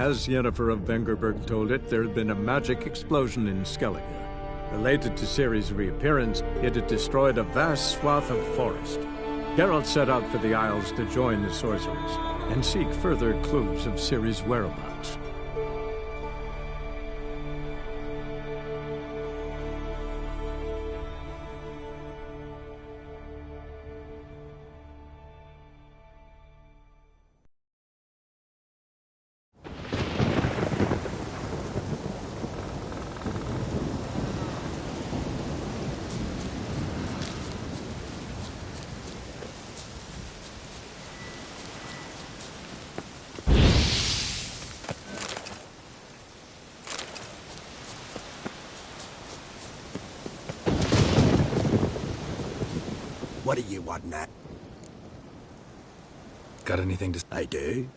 As Yennefer of Vengerberg told it, there had been a magic explosion in Skellige. Related to Ciri's reappearance, it had destroyed a vast swath of forest. Geralt set out for the Isles to join the sorcerers and seek further clues of Ciri's whereabouts. What do you want, Nat? Got anything to... I do.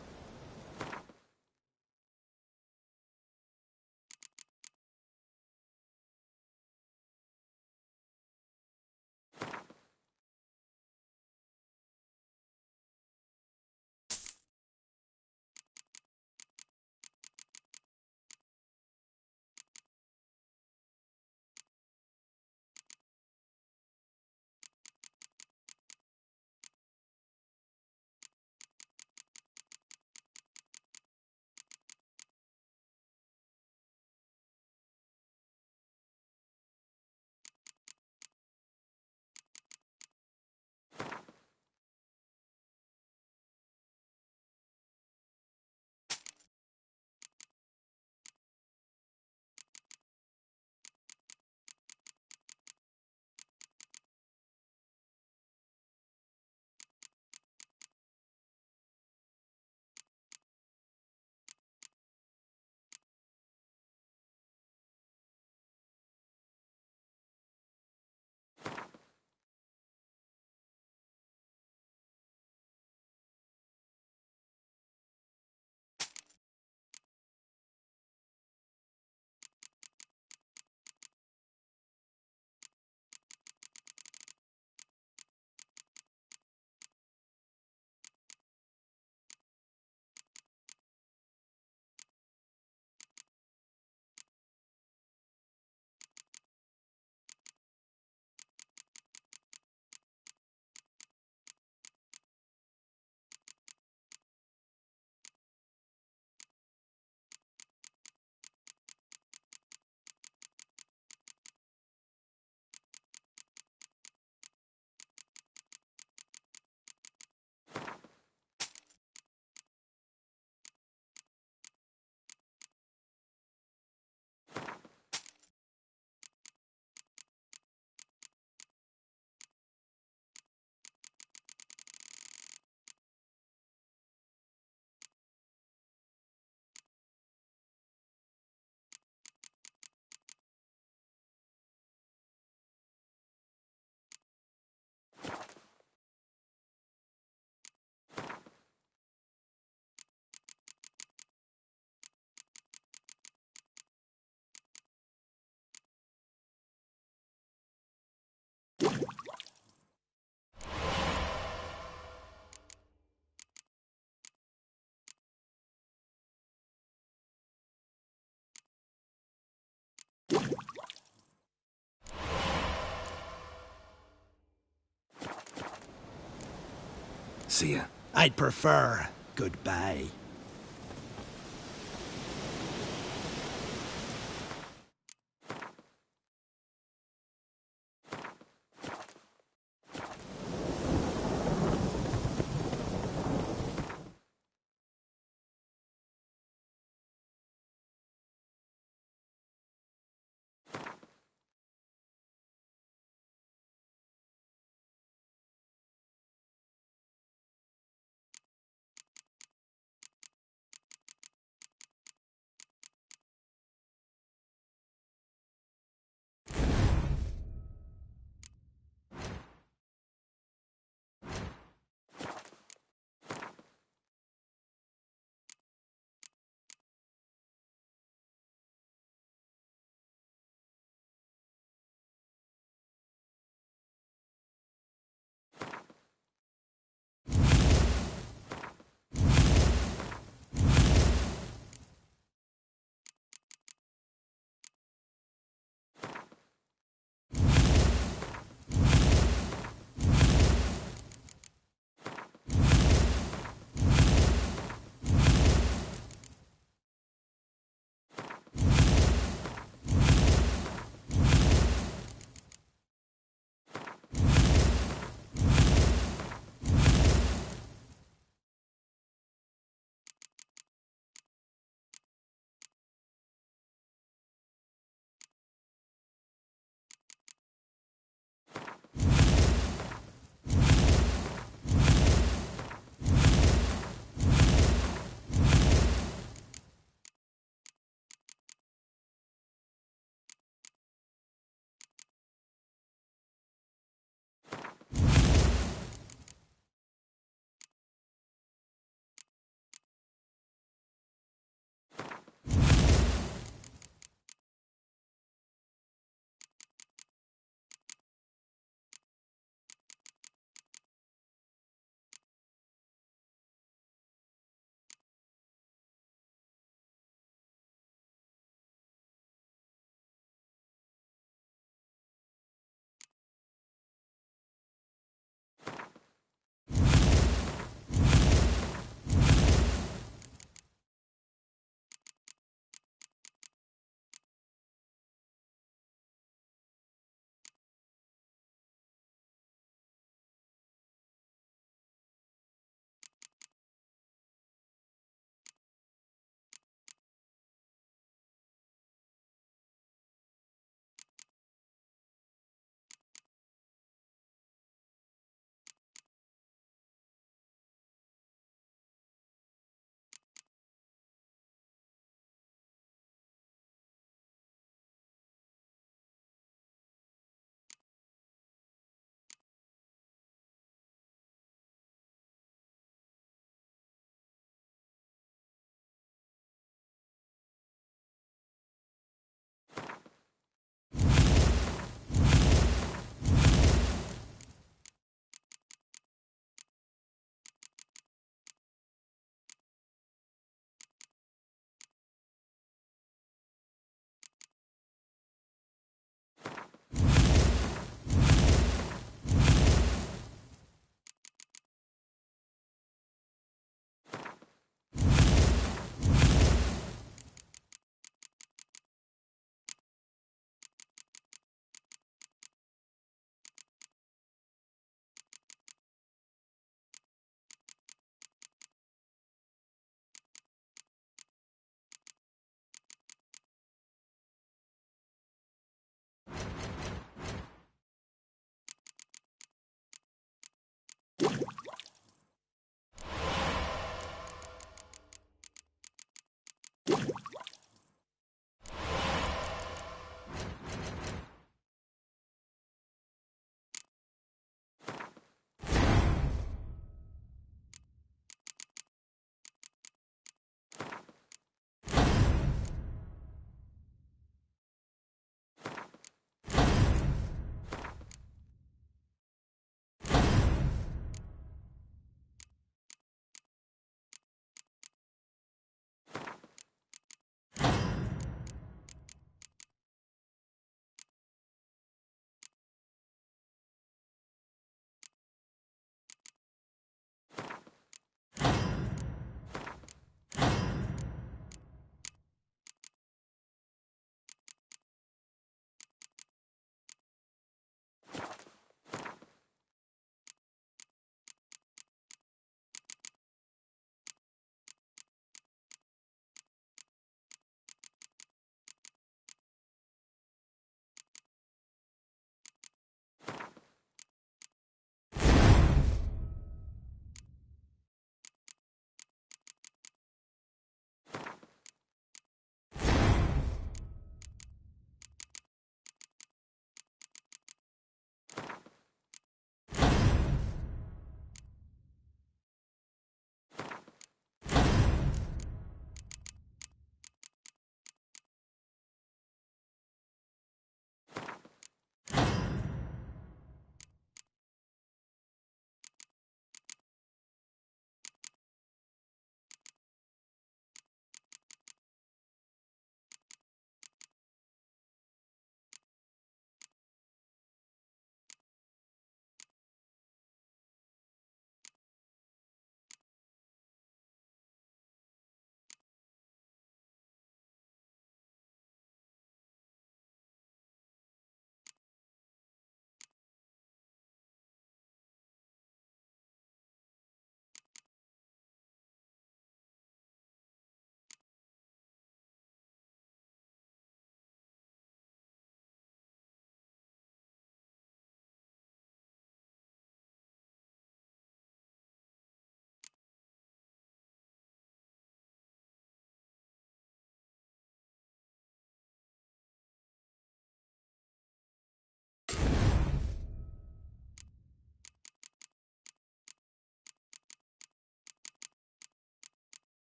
See ya. I'd prefer goodbye.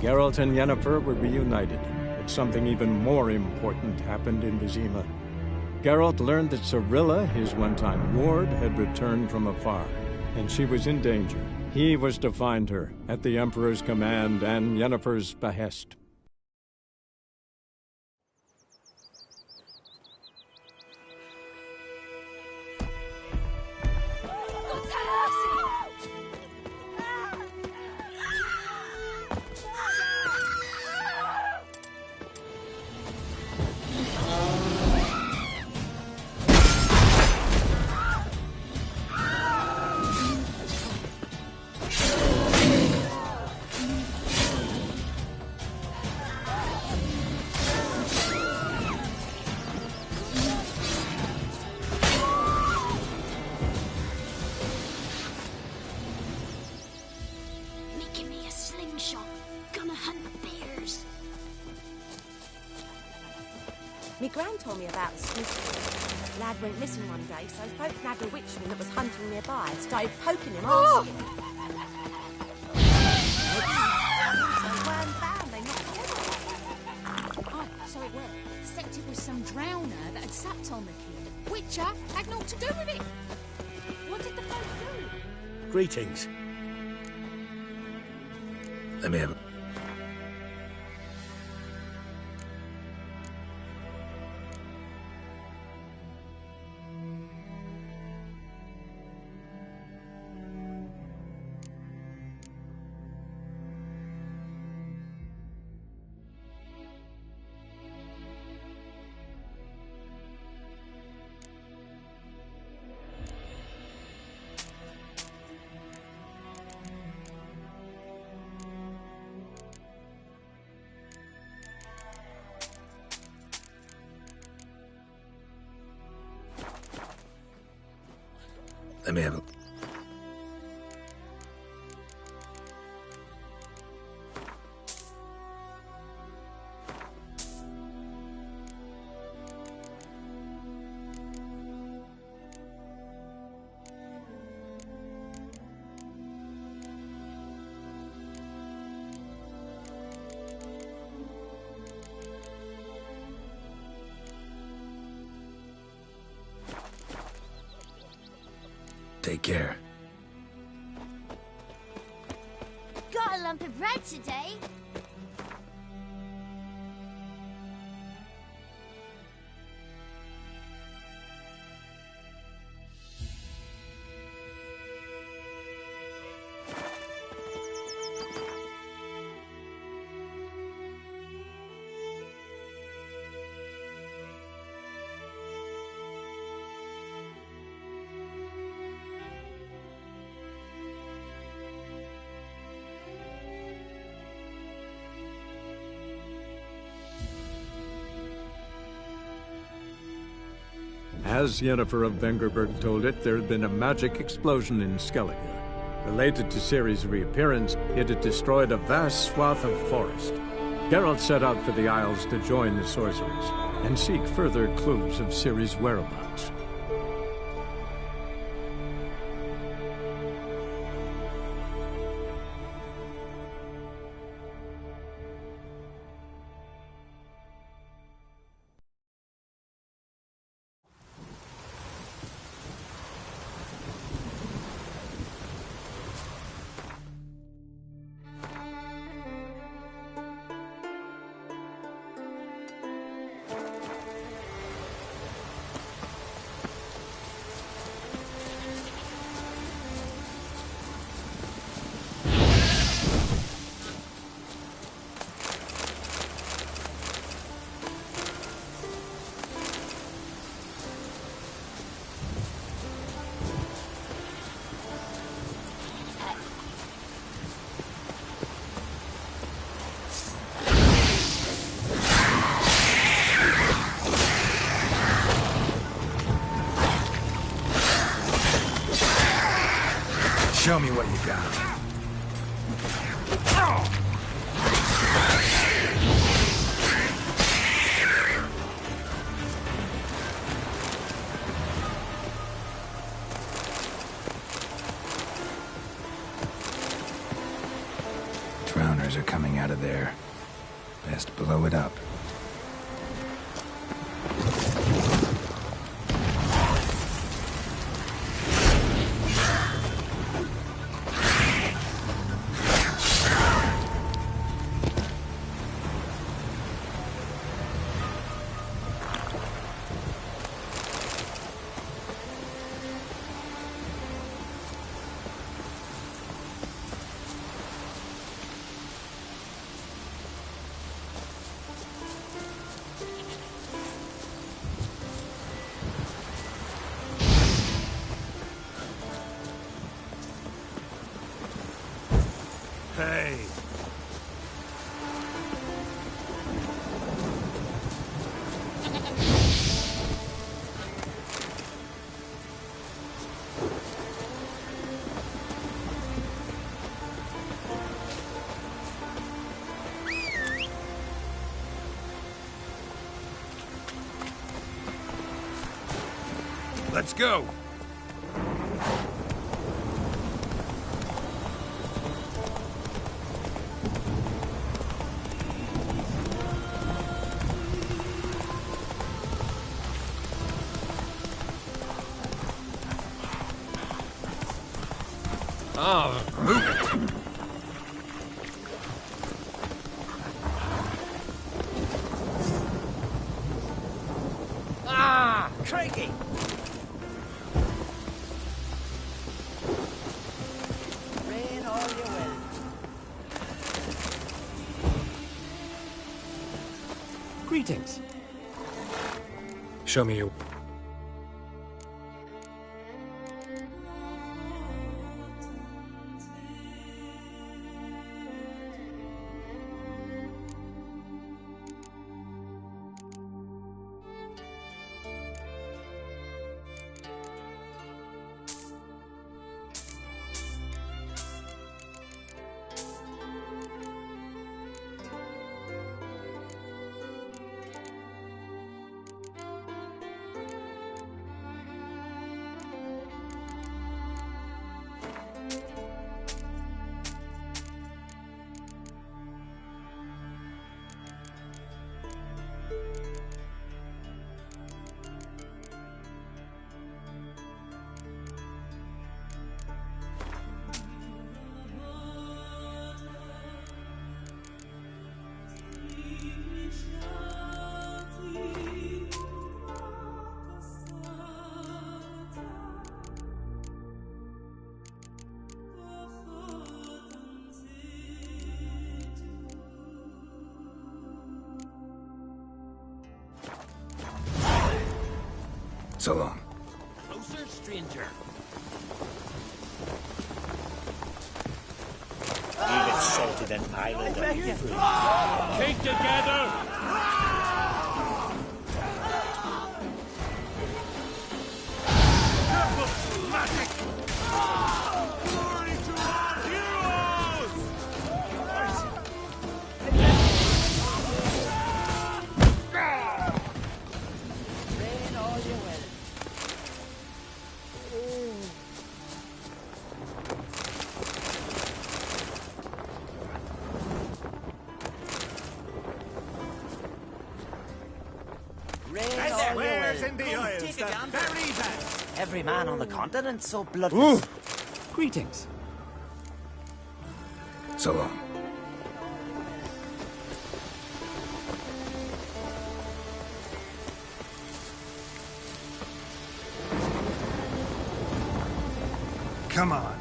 Geralt and Yennefer were reunited, but something even more important happened in Vizima. Geralt learned that Cirilla, his one-time ward, had returned from afar, and she was in danger. He was to find her, at the Emperor's command and Yennefer's behest. Me gran told me about Squeaky. Lad went missing one day, so folk nabbed a witchman that was hunting nearby and started poking him, asking him. Oh, so it worked. Except it was some drowner that had supped on the kid. Witcher had naught to do with it. What did the folk do? Greetings. Let me have it. Let me have it. Take care. Got a lump of bread today. As Yennefer of Vengerberg told it, there had been a magic explosion in Skellige. Related to Ciri's reappearance, it had destroyed a vast swath of forest. Geralt set out for the Isles to join the sorcerers and seek further clues of Ciri's whereabouts. Show me what you got. Drowners. fires are coming out of there. Best blow it up. Hey! Let's go! Oh, move it! Ah! Crikey! Rain all you will. Greetings. Show me your... So long. Closer, stranger. Leave it salted and island of free. Keep together! Glory to our heroes! Rain all you will. Rain all you Where's will. in the oils? The very best. Every man on the continent so bloodless. Greetings. So long. Come on.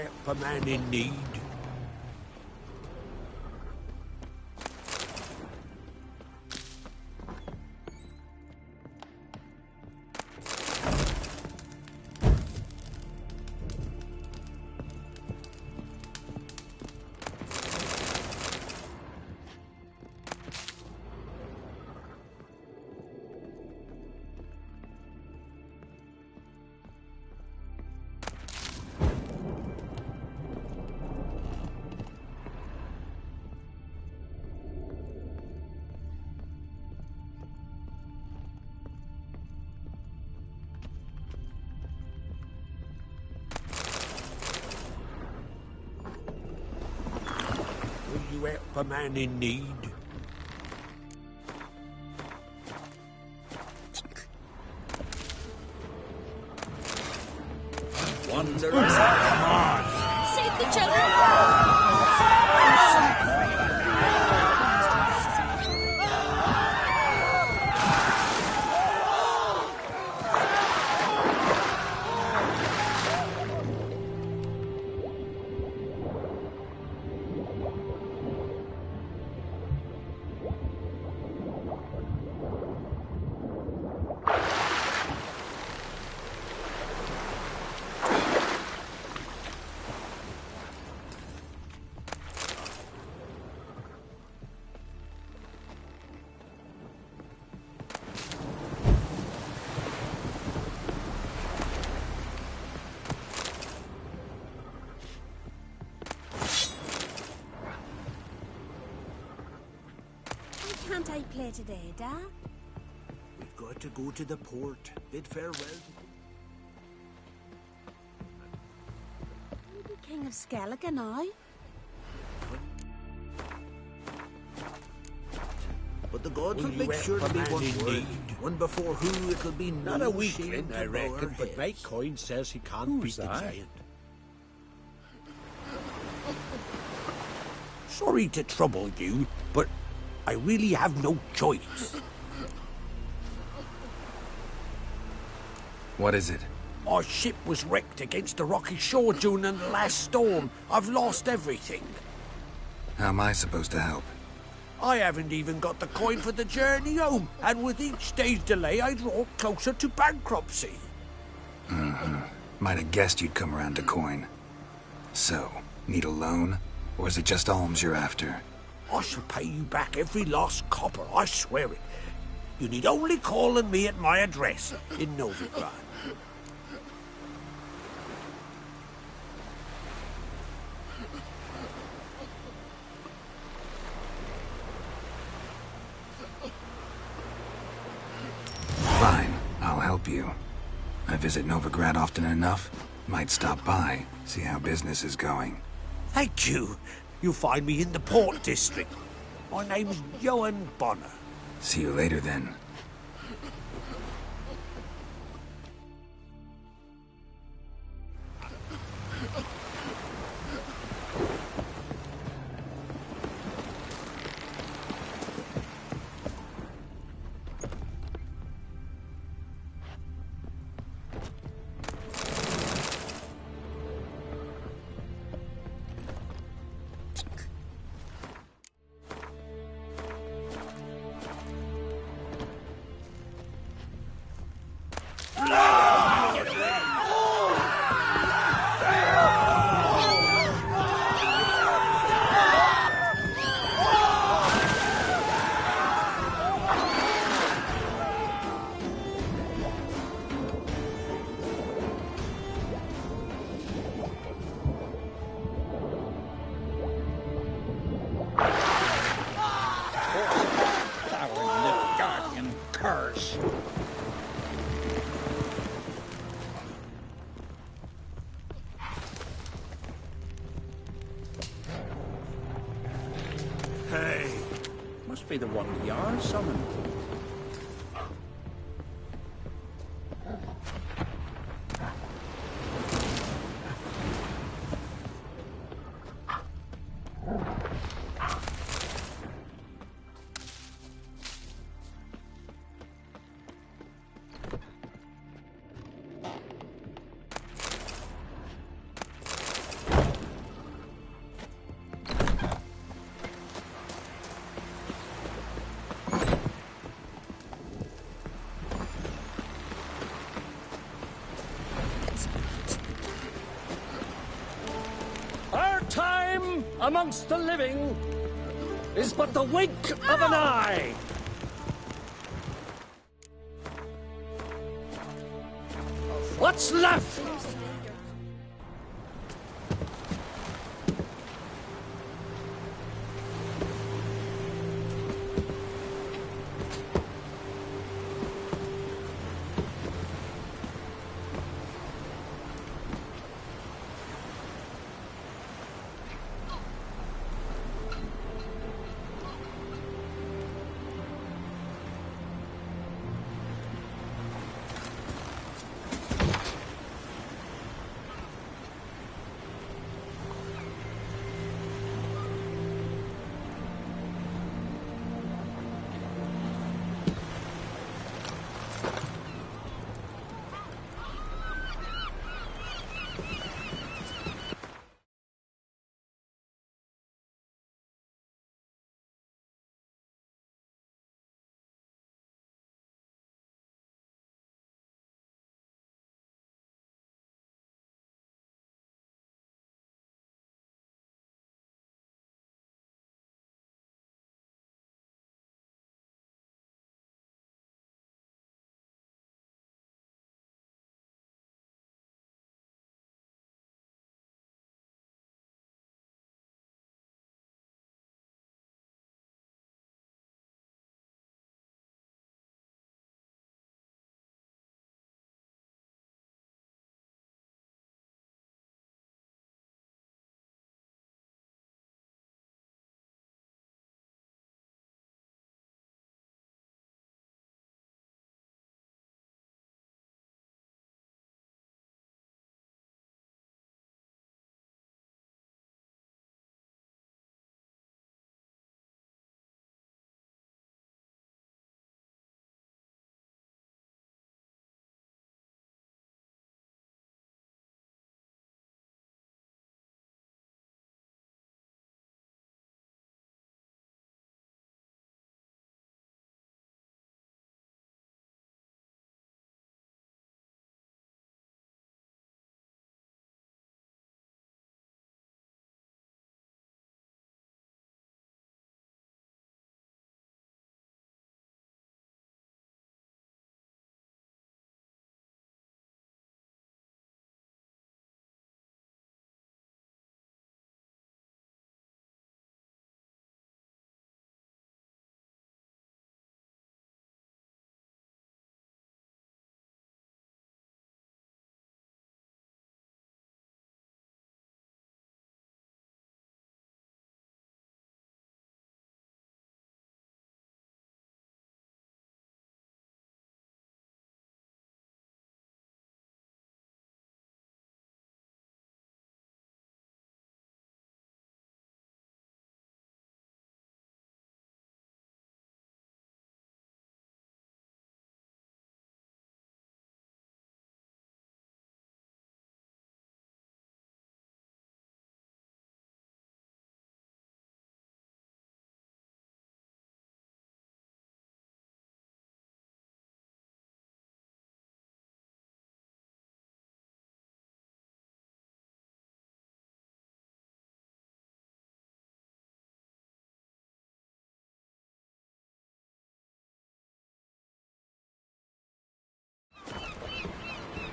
help a man in need? Will you help a man in need? Wanderers. Save the children! Can't I play today, Dad? We've got to go to the port. Bid farewell. Maybe King of Skellige now? But the gods Will will you make help sure a to be man one in word. need? One before who it'll be Not no a weakling, shame I to bow reckon, our but my heads. coin says he can't beat the that? giant. Sorry to trouble you, but I really have no choice. What is it? Our ship was wrecked against a rocky shore during the last storm. I've lost everything. How am I supposed to help? I haven't even got the coin for the journey home, and with each day's delay, I draw closer to bankruptcy. Might have guessed you'd come around to coin. So, need a loan? Or is it just alms you're after? I shall pay you back every last copper, I swear it. You need only call on me at my address in Novigrad. Fine, I'll help you. I visit Novigrad often enough. Might stop by, see how business is going. Thank you. You'll find me in the Port District. My name's Johan Bonner. See you later then. Curse. Hey. Must be the one Jarl summoned. amongst the living is but the wink of an eye. What's left?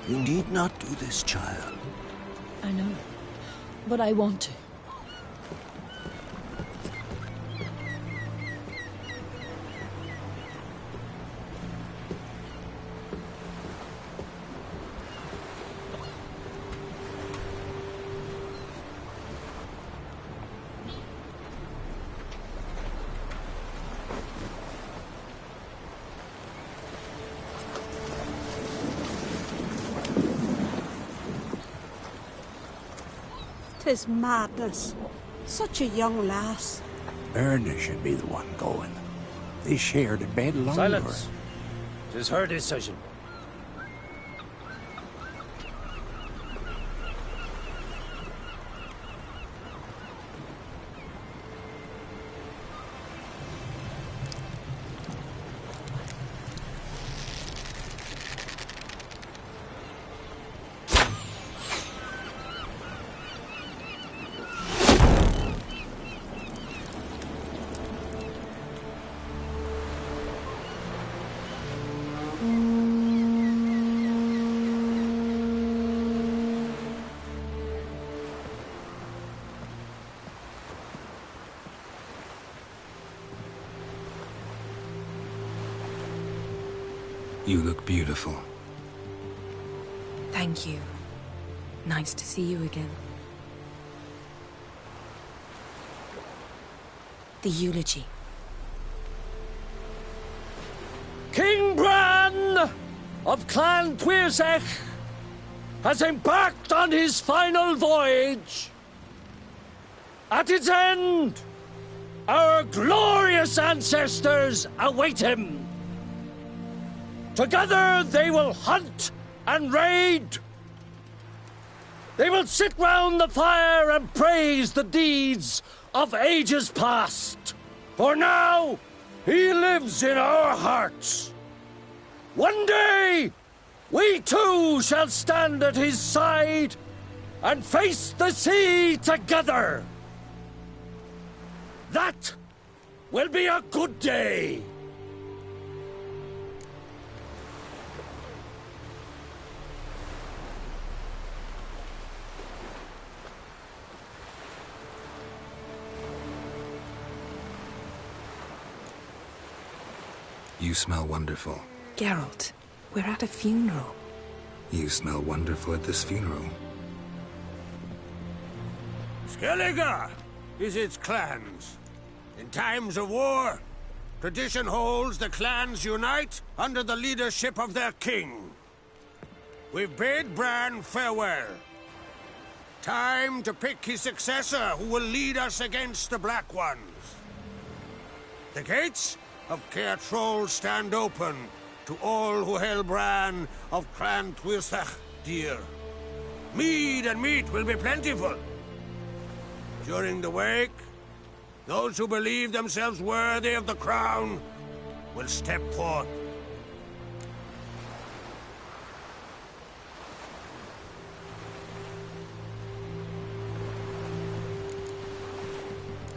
You need not do this, child. I know, but I want to. 'Tis madness. Such a young lass. Erna should be the one going. They shared a bed longer. Silence. 'Tis her decision. You look beautiful. Thank you. Nice to see you again. The eulogy. King Bran of Clan Tuirsech has embarked on his final voyage. At its end, our glorious ancestors await him. Together they will hunt and raid. They will sit round the fire and praise the deeds of ages past. For now, he lives in our hearts. One day, we too shall stand at his side and face the sea together. That will be a good day. You smell wonderful. Geralt, we're at a funeral. You smell wonderful at this funeral. Skellige is its clans. In times of war, tradition holds the clans unite under the leadership of their king. We've bid Bran farewell. Time to pick his successor who will lead us against the Black Ones. The gates of Caer Troll stand open to all who held Bran of Clan Tuirsech dear. Mead and meat will be plentiful. During the wake, those who believe themselves worthy of the crown will step forth.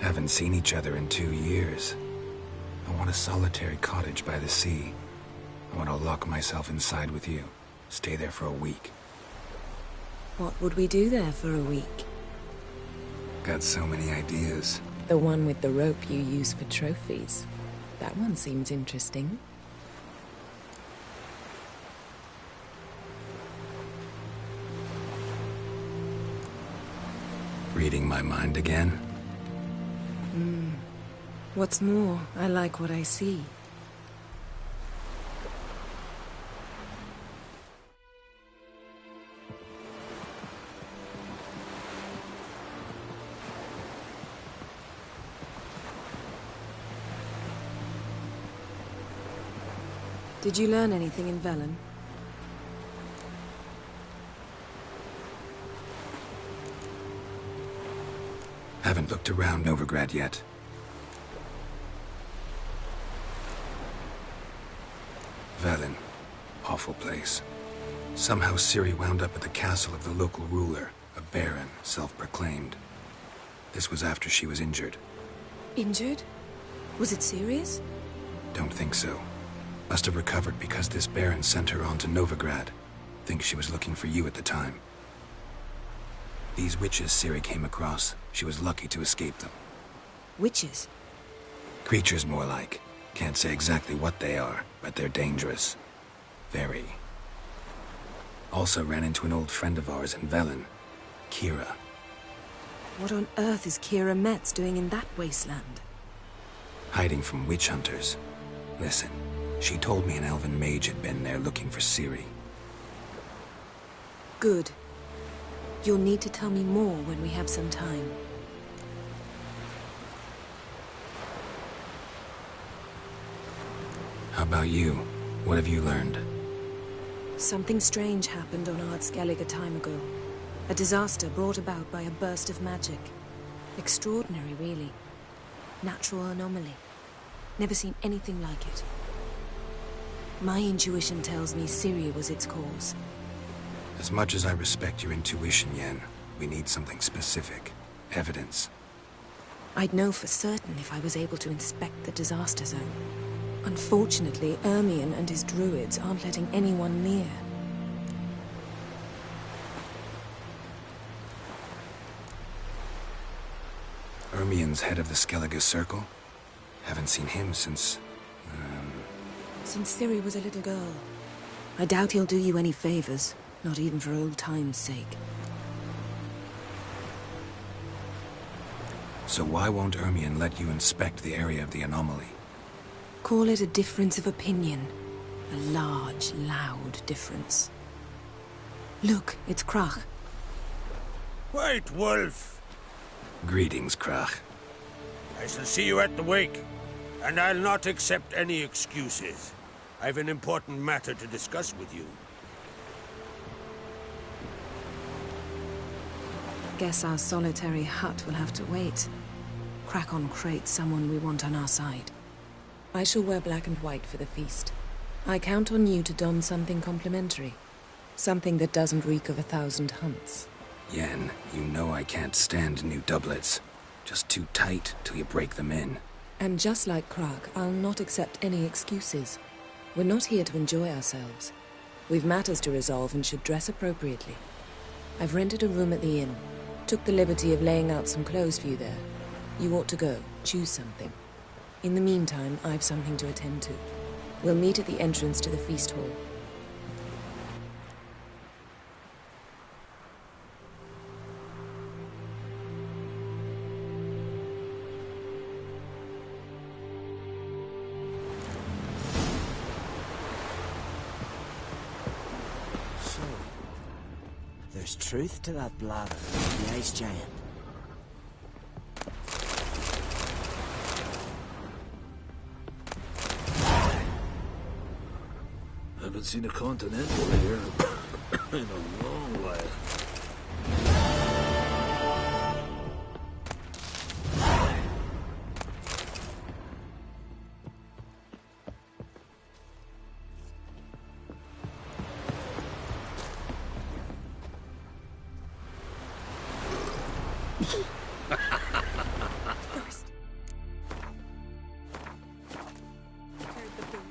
Haven't seen each other in 2 years. I want a solitary cottage by the sea. I want to lock myself inside with you. Stay there for a week. What would we do there for a week? Got so many ideas. The one with the rope you use for trophies. That one seems interesting. Reading my mind again? What's more, I like what I see. Did you learn anything in Velen? Haven't looked around Novigrad yet. Velen. Awful place. Somehow Ciri wound up at the castle of the local ruler, a baron, self-proclaimed. This was after she was injured. Injured? Was it serious? Don't think so. Must have recovered because this baron sent her on to Novigrad. Think she was looking for you at the time. These witches Ciri came across, she was lucky to escape them. Witches? Creatures, more like. Can't say exactly what they are, but they're dangerous. Very. Also ran into an old friend of ours in Velen, Kira. What on earth is Kira Metz doing in that wasteland? Hiding from witch hunters. Listen, she told me an elven mage had been there looking for Ciri. Good. You'll need to tell me more when we have some time. How about you? What have you learned? Something strange happened on Ardskellig a time ago. A disaster brought about by a burst of magic. Extraordinary, really. Natural anomaly. Never seen anything like it. My intuition tells me Ciri was its cause. As much as I respect your intuition, Yen, we need something specific. Evidence. I'd know for certain if I was able to inspect the disaster zone. Unfortunately, Ermion and his druids aren't letting anyone near. Ermion's head of the Skellige Circle? Haven't seen him since... Since Ciri was a little girl. I doubt he'll do you any favors, not even for old time's sake. So why won't Ermion let you inspect the area of the anomaly? Call it a difference of opinion. A large, loud difference. Look, it's Krach. White Wolf! Greetings, Krach. I shall see you at the wake, and I'll not accept any excuses. I've an important matter to discuss with you. Guess our solitary hut will have to wait. Crack on Crate someone we want on our side. I shall wear black and white for the feast. I count on you to don something complimentary. Something that doesn't reek of 1,000 hunts. Yen, you know I can't stand new doublets. Just too tight till you break them in. And just like Krag, I'll not accept any excuses. We're not here to enjoy ourselves. We've matters to resolve and should dress appropriately. I've rented a room at the inn. Took the liberty of laying out some clothes for you there. You ought to go. Choose something. In the meantime, I've something to attend to. We'll meet at the entrance to the feast hall. So, there's truth to that blather of the ice giant. Haven't seen a continental here in a long while. First. Heard the boom.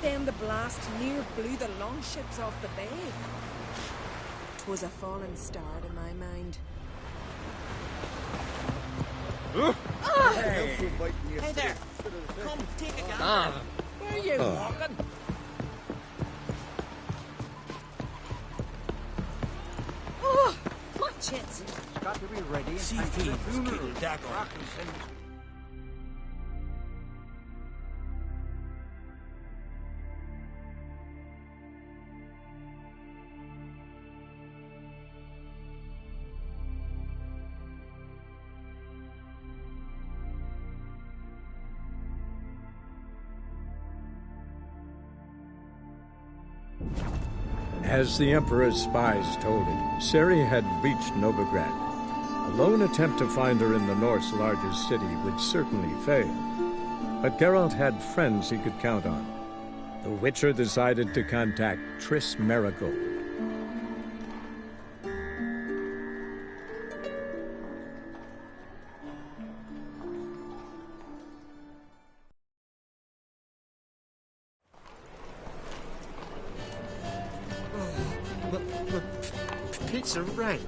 Then the blast near blew the longships off the bay. 'Twas a fallen star to my mind. Hey there! Come, take a gander. Where are you walking? Oh, watch it! It's got to be ready. Sea fiends kill Dagon. As the Emperor's spies told it, Ciri had reached Novigrad. A lone attempt to find her in the North's largest city would certainly fail. But Geralt had friends he could count on. The Witcher decided to contact Triss Merigold. Pizza rank.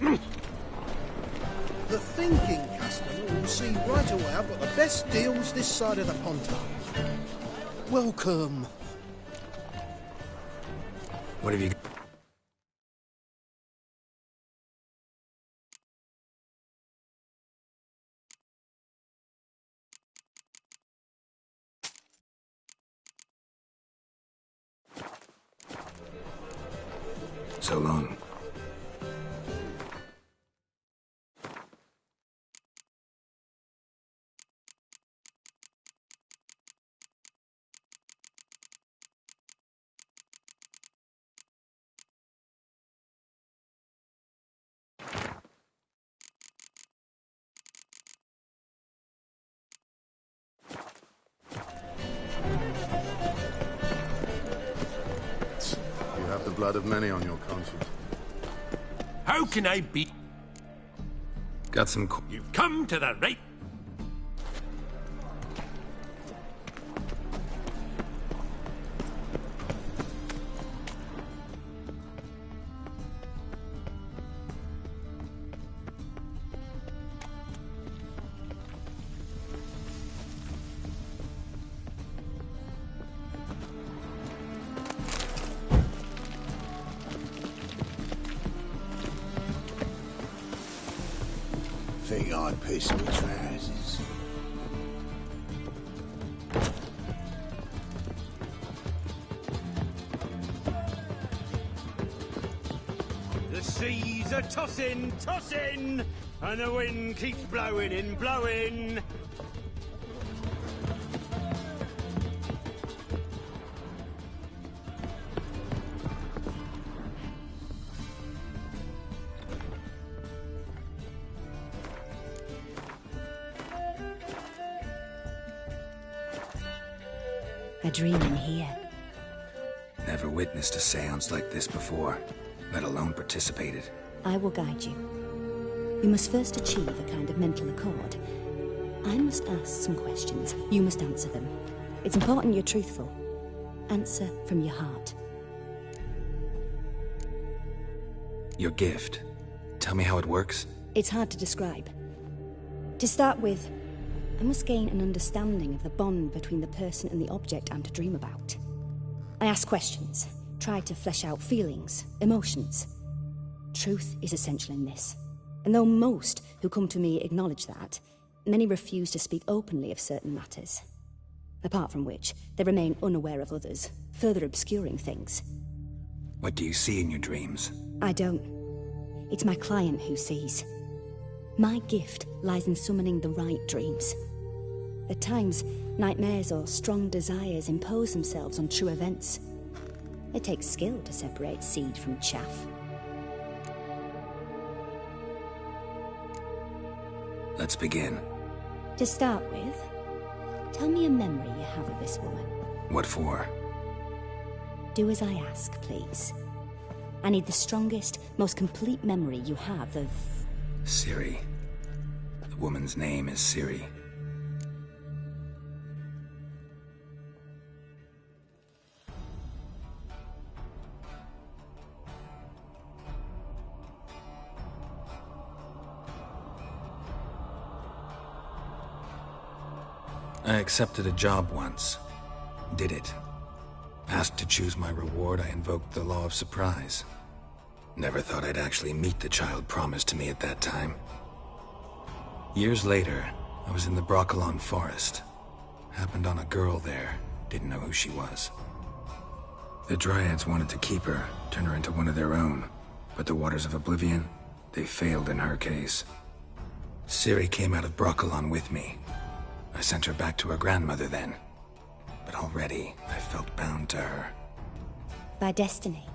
The thinking customer will see right away I've got the best deals this side of the Pontar. Welcome. What have you... So long. You have the blood of many on your conscience. How can I be? Got some... You've come to the right... Think I'd piss me trousers. The seas are tossing, tossing, and the wind keeps blowing and blowing. A dream in here. Never witnessed a seance like this before, let alone participated. I will guide you. You must first achieve a kind of mental accord. I must ask some questions. You must answer them. It's important you're truthful. Answer from your heart. Your gift. Tell me how it works. It's hard to describe. To start with, I must gain an understanding of the bond between the person and the object I'm to dream about. I ask questions, try to flesh out feelings, emotions. Truth is essential in this. And though most who come to me acknowledge that, many refuse to speak openly of certain matters. Apart from which, they remain unaware of others, further obscuring things. What do you see in your dreams? I don't. It's my client who sees. My gift lies in summoning the right dreams. At times, nightmares or strong desires impose themselves on true events. It takes skill to separate seed from chaff. Let's begin. To start with, tell me a memory you have of this woman. What for? Do as I ask, please. I need the strongest, most complete memory you have of... Ciri. The woman's name is Ciri. I accepted a job once. Did it. Asked to choose my reward, I invoked the law of surprise. Never thought I'd actually meet the child promised to me at that time. Years later, I was in the Broccolon forest. Happened on a girl there. Didn't know who she was. The Dryads wanted to keep her, turn her into one of their own. But the Waters of Oblivion, they failed in her case. Ciri came out of Broccolon with me. I sent her back to her grandmother then. But already, I felt bound to her. By destiny.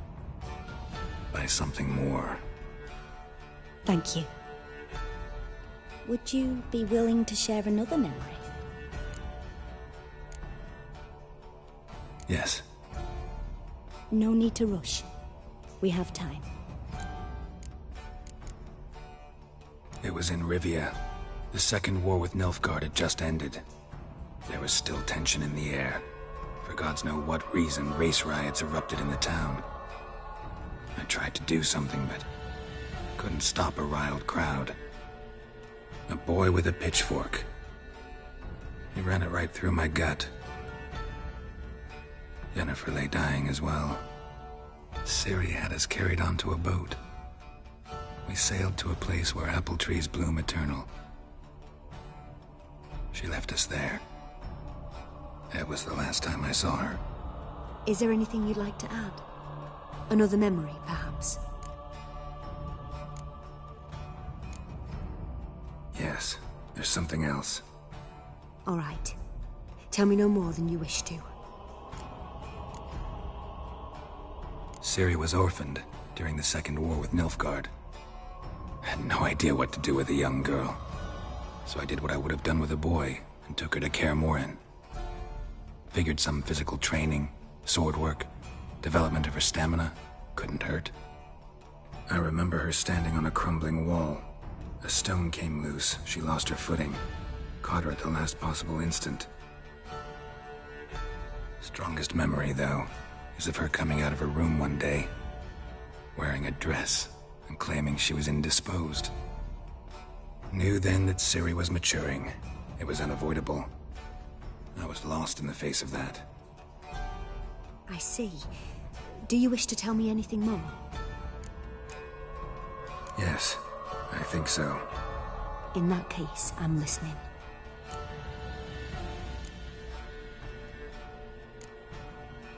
By something more. Thank you. Would you be willing to share another memory? Yes. No need to rush. We have time. It was in Rivia. The Second War with Nilfgaard had just ended. There was still tension in the air. For gods know what reason, race riots erupted in the town. I tried to do something, but Couldn't stop a riled crowd. A boy with a pitchfork. He ran it right through my gut. Yennefer lay dying as well. Ciri had us carried onto a boat. We sailed to a place where apple trees bloom eternal. She left us there. That was the last time I saw her. Is there anything you'd like to add? Another memory, perhaps? Yes, there's something else. All right. Tell me no more than you wish to. Ciri was orphaned during the Second War with Nilfgaard. Had no idea what to do with a young girl. So I did what I would have done with a boy and took her to Kaer Morhen. Figured some physical training, sword work, development of her stamina couldn't hurt. I remember her standing on a crumbling wall. A stone came loose, she lost her footing. Caught her at the last possible instant. Strongest memory, though, is of her coming out of her room one day, wearing a dress and claiming she was indisposed. Knew then that Ciri was maturing. It was unavoidable. I was lost in the face of that. I see. Do you wish to tell me anything more? Yes, I think so. In that case, I'm listening.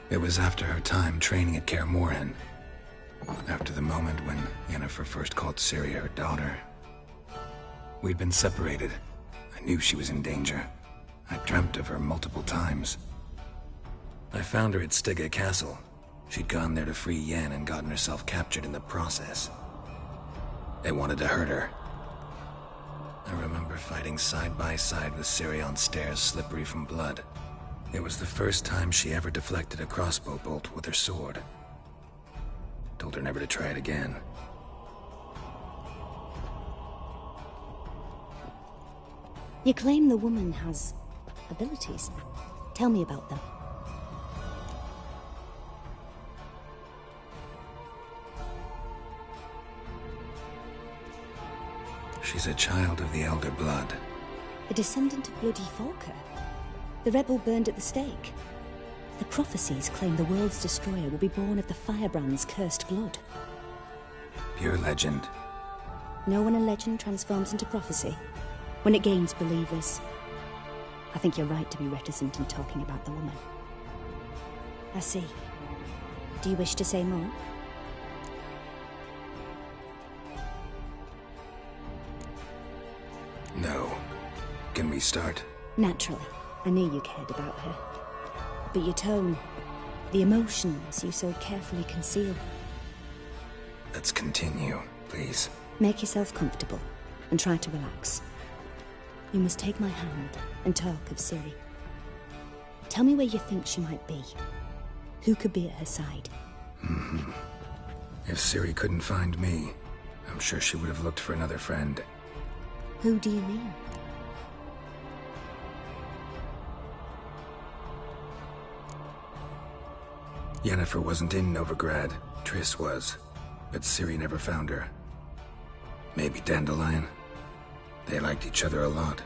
It was after her time training at Kaer Morhen. After the moment when Yennefer first called Ciri her daughter. We'd been separated. I knew she was in danger. I dreamt of her multiple times. I found her at Stygga Castle. She'd gone there to free Yen and gotten herself captured in the process. They wanted to hurt her. I remember fighting side by side with Ciri on stairs slippery from blood. It was the first time she ever deflected a crossbow bolt with her sword. Told her never to try it again. You claim the woman has abilities. Tell me about them. She's a child of the Elder Blood. A descendant of bloody Falker. The rebel burned at the stake. The prophecies claim the world's destroyer will be born of the Firebrand's cursed blood. Pure legend. Know when a legend transforms into prophecy? When it gains believers. I think you're right to be reticent in talking about the woman. I see. Do you wish to say more? No. Can we start? Naturally. I knew you cared about her. But your tone, the emotions you so carefully conceal. Let's continue, please. Make yourself comfortable and try to relax. You must take my hand and talk of Ciri. Tell me where you think she might be. Who could be at her side? If Ciri couldn't find me, I'm sure she would have looked for another friend. Who do you mean? Yennefer wasn't in Novigrad. Triss was. But Ciri never found her. Maybe Dandelion. They liked each other a lot.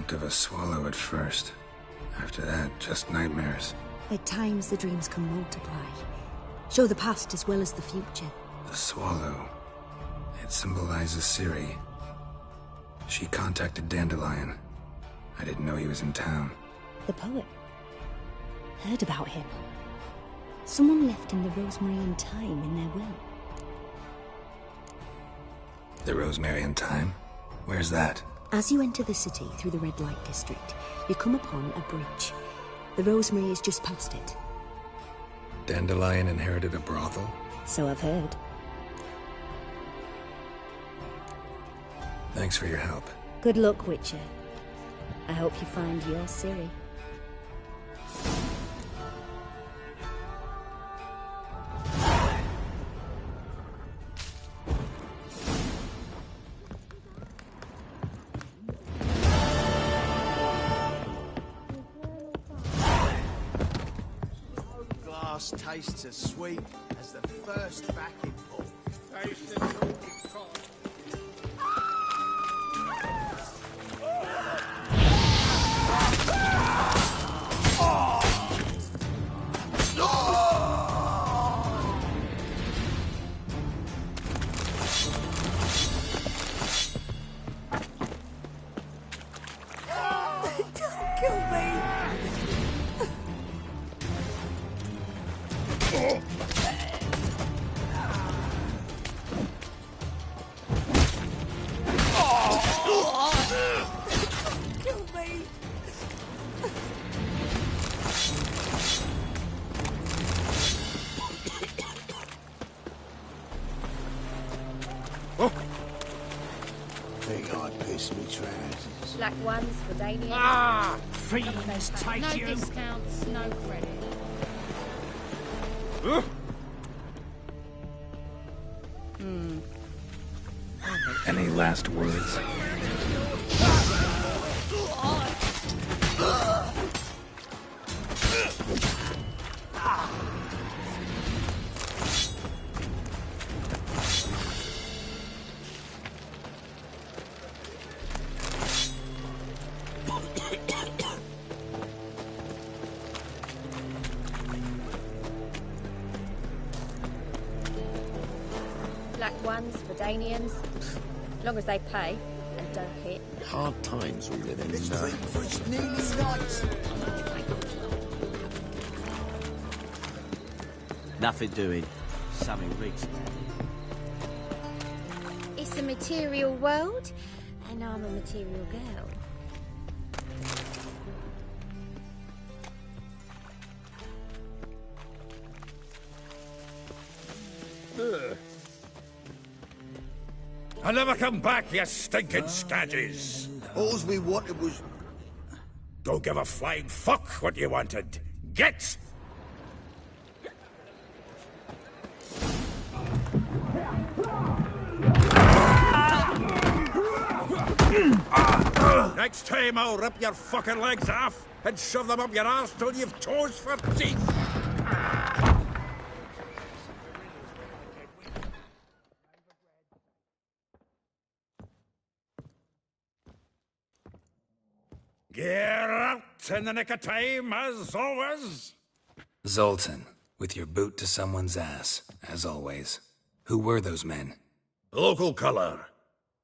Dreamt of a swallow at first. After that, just nightmares. At times, the dreams can multiply. Show the past as well as the future. The swallow. It symbolizes Ciri. She contacted Dandelion. I didn't know he was in town. The poet. Heard about him. Someone left him the Rosemary and Thyme in their will. The Rosemary and Thyme? Where's that? As you enter the city through the red light district, you come upon a bridge. The Rosemary is just past it. Dandelion inherited a brothel? So I've heard. Thanks for your help. Good luck, Witcher. I hope you find your Ciri. Glass tastes as sweet as the first backing pull. Don't kill me! Kill me! Think I'd piss me trousers. Black ones for Daniel. Ah! Fiends take No you! discounts, no credit. Any last words? Black ones for Danians. As long as they pay and don't hit. Hard times we live in. It's nearly night. Nothing doing. Something reeks. It's a material world, and I'm a material girl. I'll never come back, you stinking scadges! All we wanted was... Don't give a flying fuck what you wanted. Get! Next time I'll rip your fucking legs off and shove them up your arse till you've toes for teeth! Get out in the nick of time, as always! Zoltan, with your boot to someone's ass, as always. Who were those men? Local colour.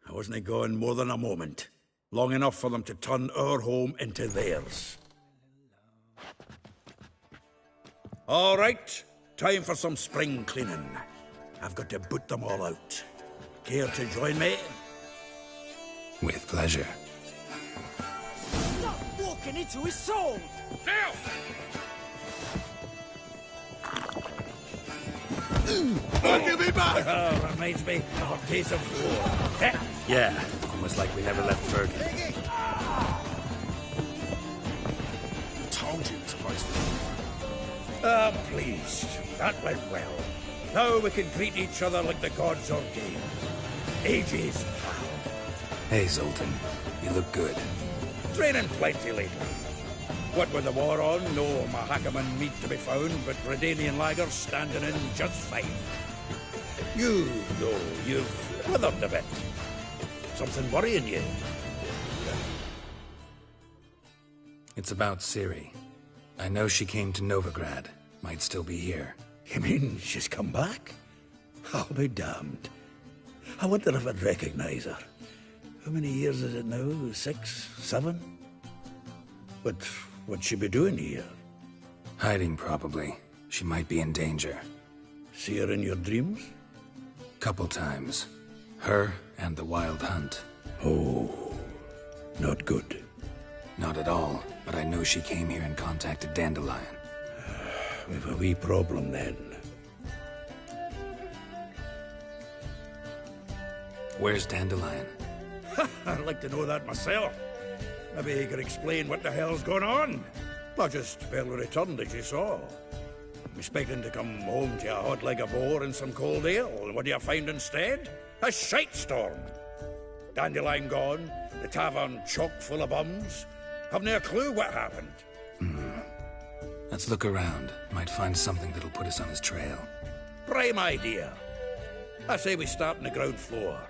I wasn't going more than a moment. Long enough for them to turn our home into theirs. All right, time for some spring cleaning. I've got to boot them all out. Care to join me? With pleasure. Stop walking into his soul! Now! Give me back! Oh, reminds me of a case of war. Eh? Yeah, almost like we never left Bergen. Told you this place was... Ah, pleased. That went well. Now we can greet each other like the gods ordained. Ages, pal. Hey, Zoltan. You look good. Training plenty lately. What with the war on, no Mahakaman meat to be found, but Redanian lagers standing in just fine. You know, you've withered a bit. Something worrying you? It's about Ciri. I know she came to Novigrad. Might still be here. You mean she's come back? I'll be damned. I wonder if I'd recognize her. How many years is it now? 6, 7? But what'd she be doing here? Hiding, probably. She might be in danger. See her in your dreams? Couple times. Her and the Wild Hunt. Oh, not good. Not at all, but I know she came here and contacted Dandelion. We've a wee problem then. Where's Dandelion? I'd like to know that myself. Maybe he could explain what the hell's going on. I just barely returned, as you saw. I'm expecting to come home to a hot leg of boar and some cold ale. What do you find instead? A shite storm. Dandelion gone, the tavern chock full of bums. Haven't a clue what happened. Let's look around. Might find something that'll put us on his trail. Prime idea. I say we start on the ground floor.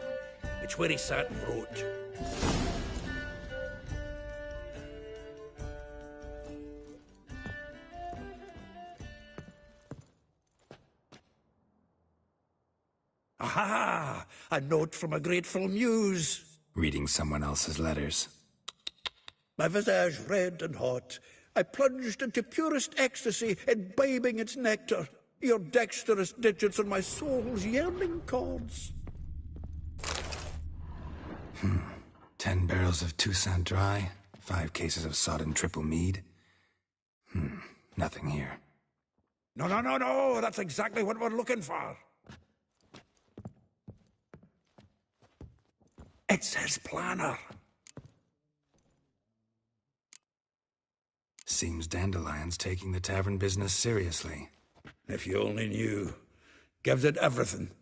It's where he sat and wrote. Aha! A note from a grateful muse. Reading someone else's letters. My visage red and hot, I plunged into purest ecstasy, imbibing its nectar. Your dexterous digits on my soul's yearning chords. 10 barrels of Toussaint Dry, 5 cases of sodden triple mead. Nothing here. No, that's exactly what we're looking for. It's his planner. Seems Dandelion's taking the tavern business seriously. If you only knew. Gives it everything.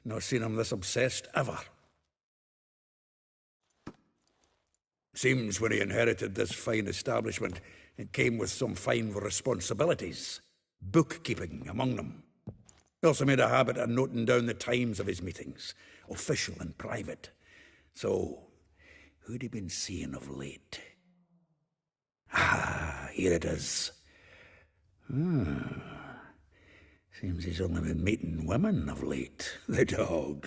Not seen him this obsessed ever. Seems when he inherited this fine establishment, it came with some fine responsibilities. Bookkeeping among them. He also made a habit of noting down the times of his meetings, official and private. So, who'd he been seeing of late? Ah, here it is. Seems he's only been meeting women of late, the dog.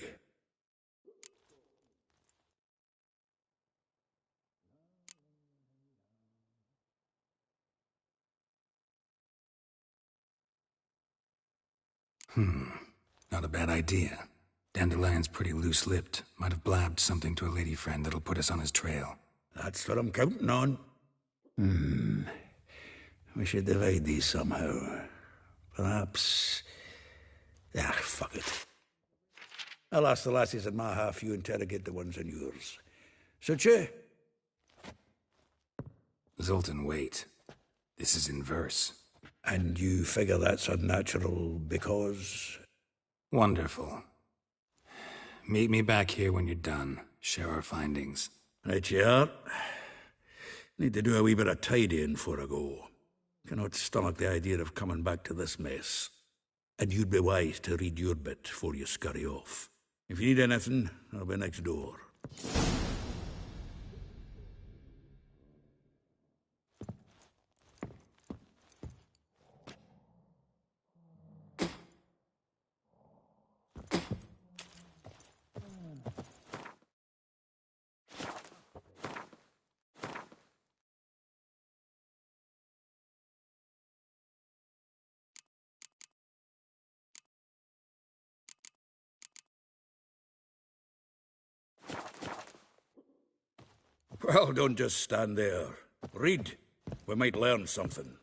Not a bad idea. Dandelion's pretty loose-lipped. Might have blabbed something to a lady friend that'll put us on his trail. That's what I'm counting on. We should divide these somehow. Perhaps... fuck it. I'll ask the lassies in my half, you interrogate the ones in yours. Suit you? Zoltan, wait. This is in verse. And you figure that's unnatural because... Wonderful. Meet me back here when you're done. Share our findings. Right you are. Need to do a wee bit of tidying before I go. Cannot stomach the idea of coming back to this mess. And you'd be wise to read your bit before you scurry off. If you need anything, I'll be next door. Well, don't just stand there. Read. We might learn something.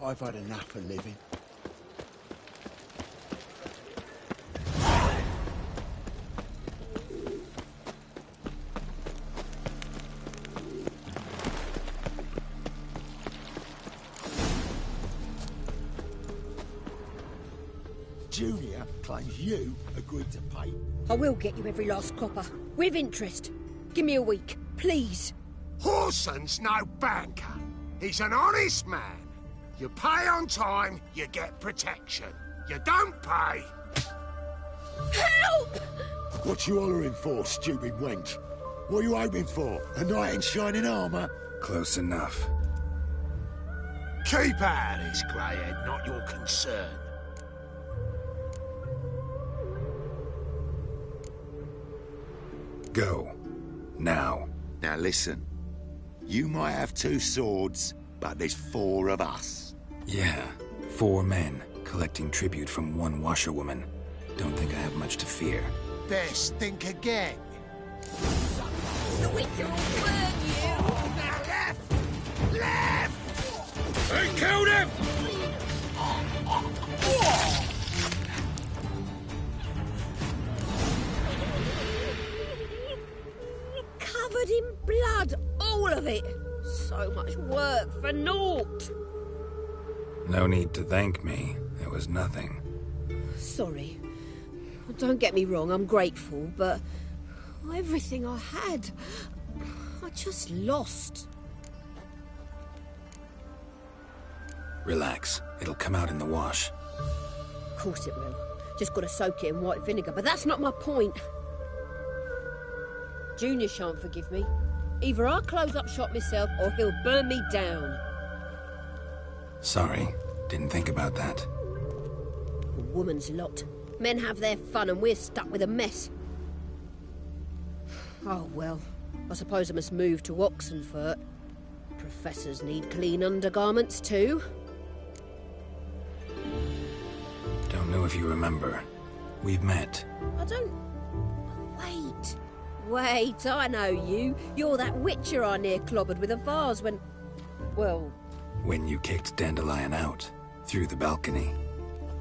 I've had enough of living. Junior claims you agreed to pay. I will get you every last copper, with interest. Give me a week, please. Horson's no banker. He's an honest man. You pay on time, you get protection. You don't pay... Help! What you hollering for, stupid wench? What are you hoping for? A knight in shining armour? Close enough. Keep out of this, greyhead, not your concern. Go. Now. Now listen. You might have 2 swords, but there's 4 of us. Yeah, 4 men collecting tribute from 1 washerwoman. Don't think I have much to fear. Best think again. The Witcher will burn you! Now left! Left! They killed him! Covered in blood, all of it. So much work for naught. No need to thank me. It was nothing. Sorry. Don't get me wrong, I'm grateful, but everything I had, I just lost. Relax. It'll come out in the wash. Of course it will. Just gotta soak it in white vinegar, but that's not my point. Junior shan't forgive me. Either I'll close up shop myself, or he'll burn me down. Sorry. Didn't think about that. A woman's lot. Men have their fun and we're stuck with a mess. Oh, well. I suppose I must move to Oxenfurt. Professors need clean undergarments too. Don't know if you remember. We've met. I don't... Wait, I know you. You're that witcher I near clobbered with a vase when... Well... When you kicked Dandelion out. Through the balcony.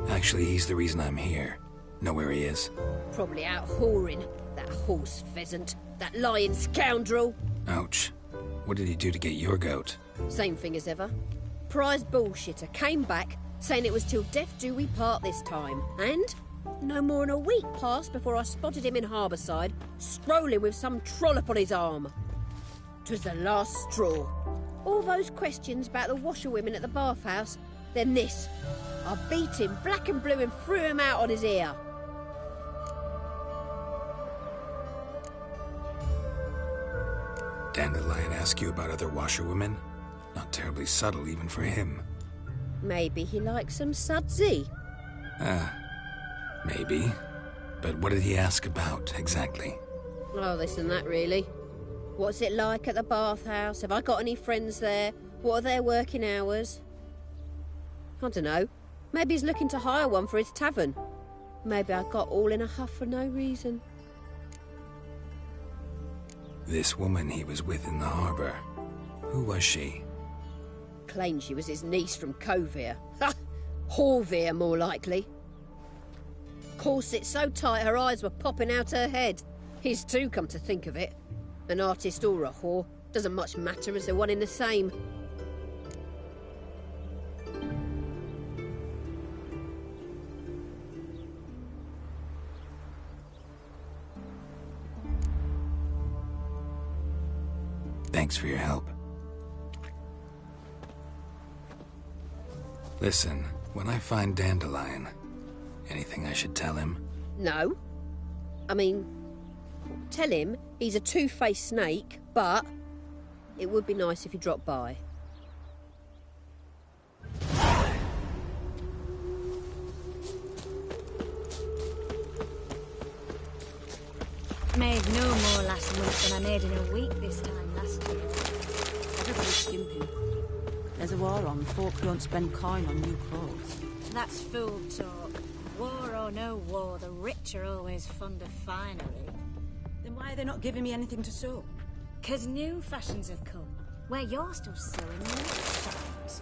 Actually, he's the reason I'm here. Know where he is? Probably out whoring. That horse pheasant. That lying scoundrel. Ouch. What did he do to get your goat? Same thing as ever. Prize bullshitter came back, saying it was till death do we part this time. And no more than a week passed before I spotted him in Harbourside, strolling with some trollop on his arm. 'Twas the last straw. All those questions about the washerwomen at the bathhouse, then this. I beat him black and blue and threw him out on his ear. Dandelion ask you about other washerwomen? Not terribly subtle even for him. Maybe he likes some sudsy. Maybe. But what did he ask about, exactly? Oh, this and that, really. What's it like at the bathhouse? Have I got any friends there? What are their working hours? I don't know. Maybe he's looking to hire one for his tavern. Maybe I got all in a huff for no reason. This woman he was with in the harbour. Who was she? Claimed she was his niece from Kovir. Ha! Horvir, more likely. Corset so tight her eyes were popping out her head. His too, come to think of it. An artist or a whore. Doesn't much matter as they're one in the same. Thanks for your help. Listen, when I find Dandelion, anything I should tell him? No. I mean, tell him he's a two-faced snake, but it would be nice if he dropped by. Made no more last month than I made in a week this time last year. Everybody's skimping. There's a war on. Folk don't spend coin on new clothes. That's fool talk. War or no war, the rich are always fond of finery. Then why are they not giving me anything to sew? 'Cause new fashions have come, where you're still sewing new fashions.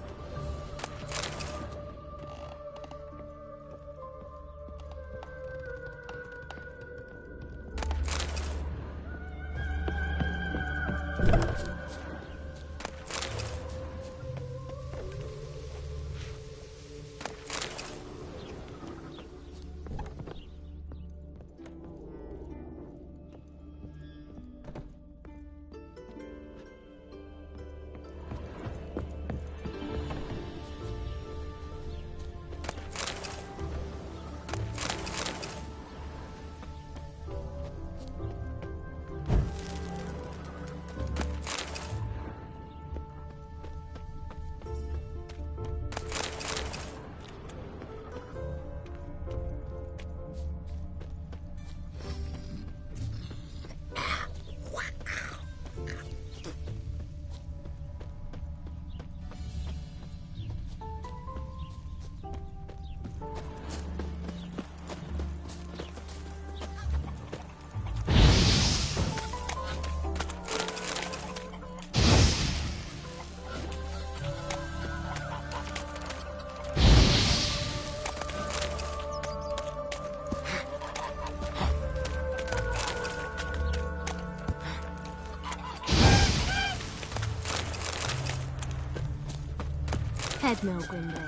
head, Milgrim Blade.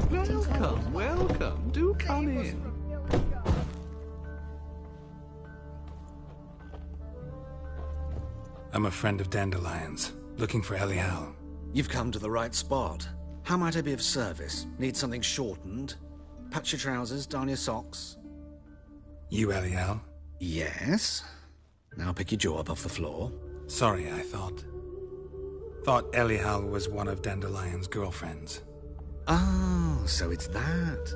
Welcome, welcome. Do come in. I'm a friend of Dandelion's, looking for Elial. You've come to the right spot. How might I be of service? Need something shortened? Patch your trousers, darn your socks. You Elial? Yes. Now pick your jaw up off the floor. Sorry, I thought Elial was one of Dandelion's girlfriends. Oh, so it's that.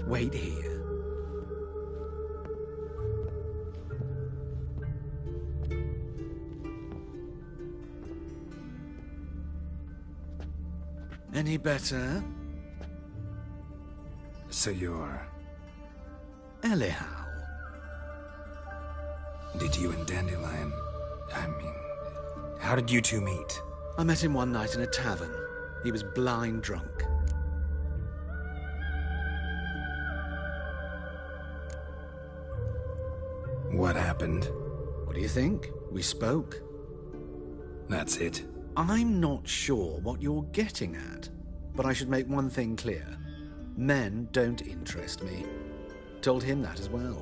Wait here. Any better? So you're... Elial. Did you and Dandelion... how did you two meet? I met him one night in a tavern. He was blind drunk. What happened? What do you think? We spoke. That's it. I'm not sure what you're getting at, but I should make one thing clear. Men don't interest me. Told him that as well.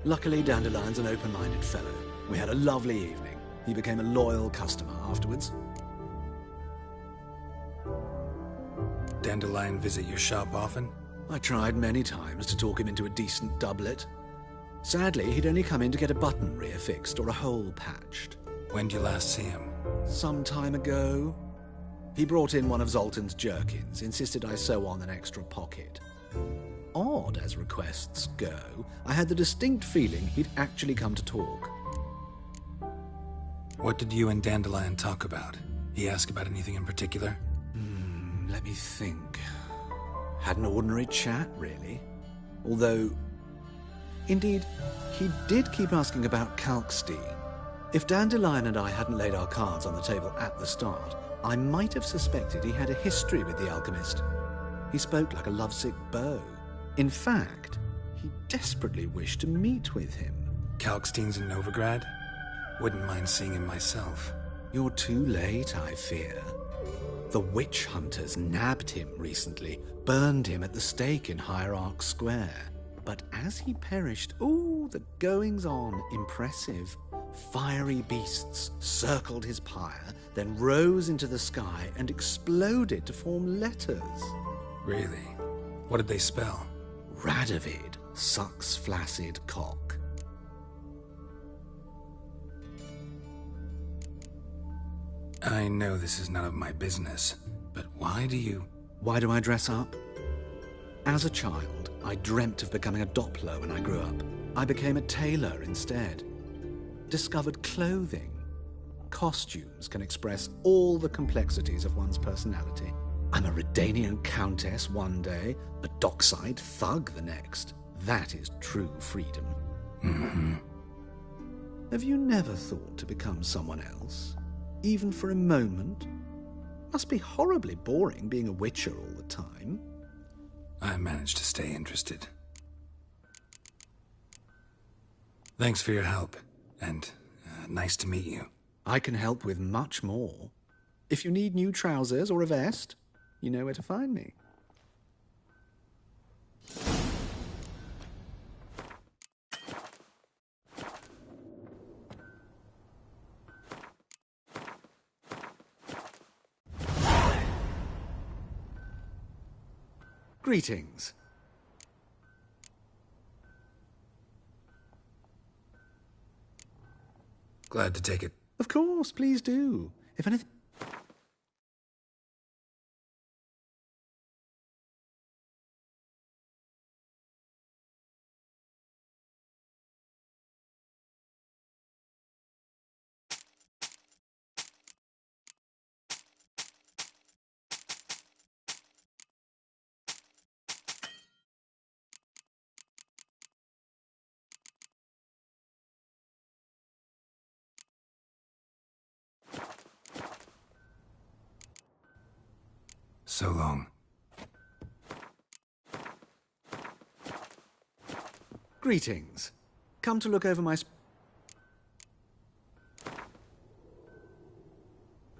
Luckily, Dandelion's an open-minded fellow. We had a lovely evening. He became a loyal customer afterwards. Dandelion visit your shop often? I tried many times to talk him into a decent doublet. Sadly, he'd only come in to get a button reaffixed or a hole patched. When did you last see him? Some time ago. He brought in one of Zoltan's jerkins, insisted I sew on an extra pocket. Odd as requests go, I had the distinct feeling he'd actually come to talk. What did you and Dandelion talk about? He asked about anything in particular? Let me think. Had an ordinary chat, really. Although... Indeed, he did keep asking about Kalkstein. If Dandelion and I hadn't laid our cards on the table at the start, I might have suspected he had a history with the alchemist. He spoke like a lovesick beau. In fact, he desperately wished to meet with him. Kalkstein's in Novigrad? Wouldn't mind seeing him myself. You're too late, I fear. The witch hunters nabbed him recently, burned him at the stake in Hierarch Square. But as he perished, the goings-on, impressive. Fiery beasts circled his pyre, then rose into the sky and exploded to form letters. Really? What did they spell? Radovid sucks flaccid cock. I know this is none of my business, but why do I dress up? As a child, I dreamt of becoming a Doppler when I grew up. I became a tailor instead. Discovered clothing. Costumes can express all the complexities of one's personality. I'm a Redanian countess one day, a dockside thug the next. That is true freedom. Mm-hmm. Have you never thought to become someone else? Even for a moment? Must be horribly boring being a witcher all the time. I managed to stay interested. Thanks for your help, and nice to meet you. I can help with much more. If you need new trousers or a vest, you know where to find me. Greetings. Glad to take it Of course, please do. If anything... So long. Greetings. Come to look over my...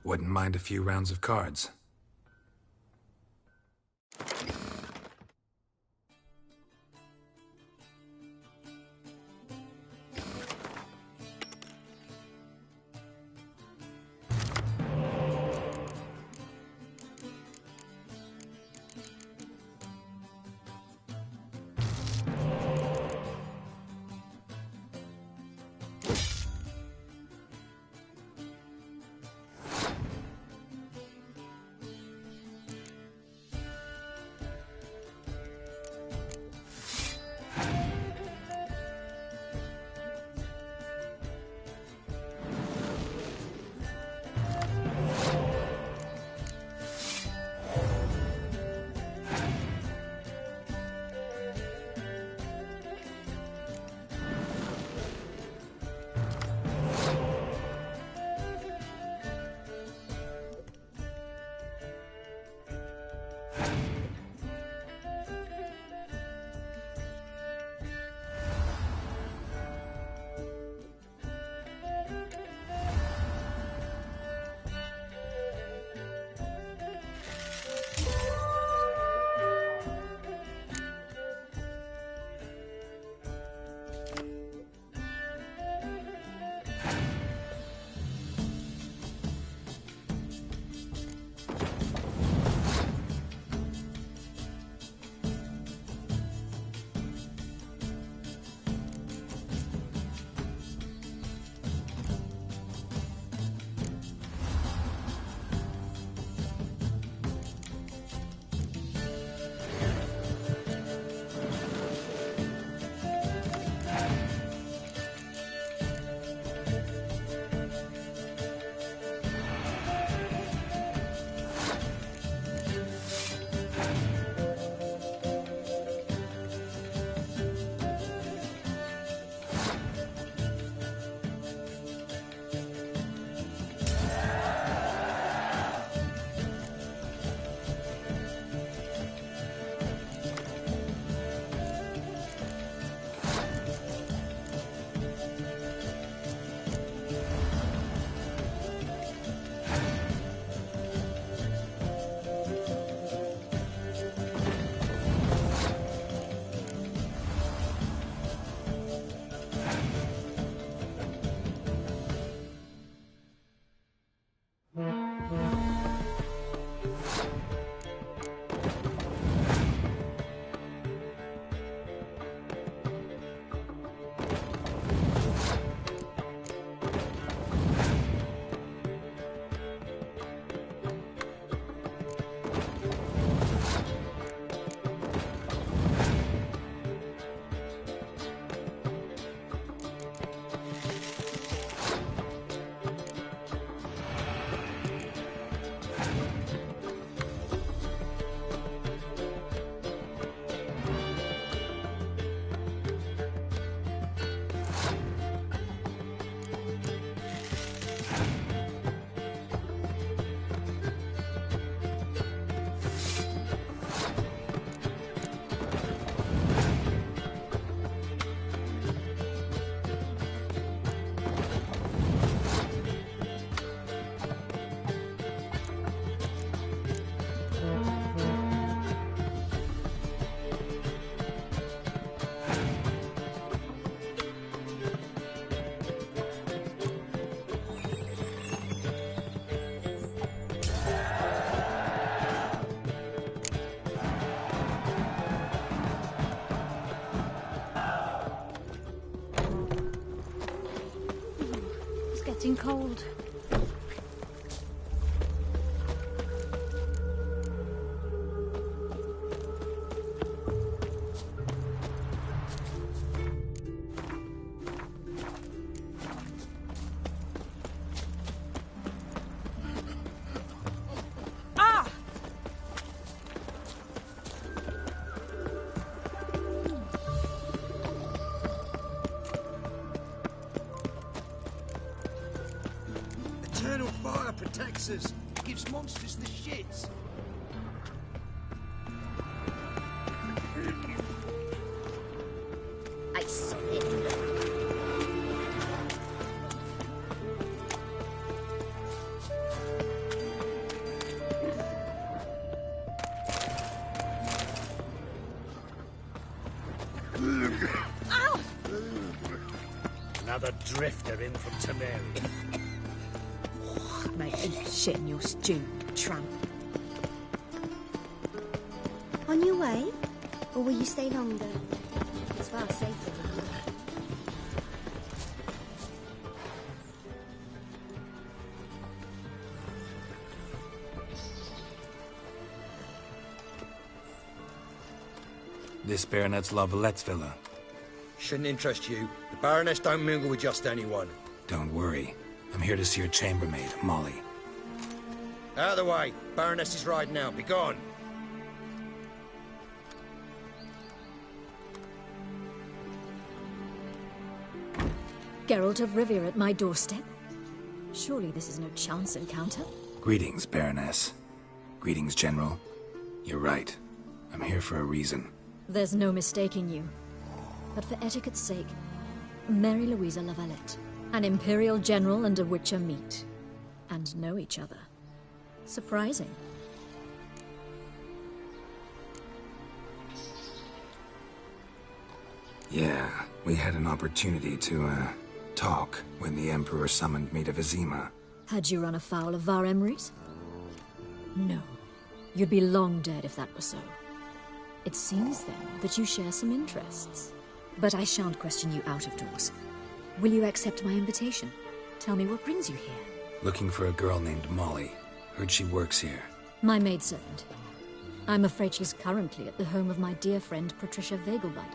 Wouldn't mind a few rounds of cards. getting cold. Eternal fire protects us. Gives monsters the shits. I saw it. Another drifter in from Temeri. Mate, eat shit in your stew, tramp. On your way? Or will you stay longer? It's far safer than here. This Baronet's La Vallette's villa. Shouldn't interest you. The Baroness don't mingle with just anyone. Don't worry. I'm here to see your chambermaid, Molly. Out of the way. Baroness is riding out. Be gone. Geralt of Rivia at my doorstep? Surely this is no chance encounter? Greetings, Baroness. Greetings, General. You're right. I'm here for a reason. There's no mistaking you. But for etiquette's sake, Mary Louisa La Valette. An Imperial General and a Witcher meet. And know each other. Surprising. Yeah, we had an opportunity to, talk when the Emperor summoned me to Vizima. Had you run afoul of Var Emrys? No. You'd be long dead if that were so. It seems, then, that you share some interests. But I shan't question you out of doors. Will you accept my invitation? Tell me what brings you here. Looking for a girl named Molly. Heard she works here. My maidservant. I'm afraid she's currently at the home of my dear friend Patricia Vegelbud.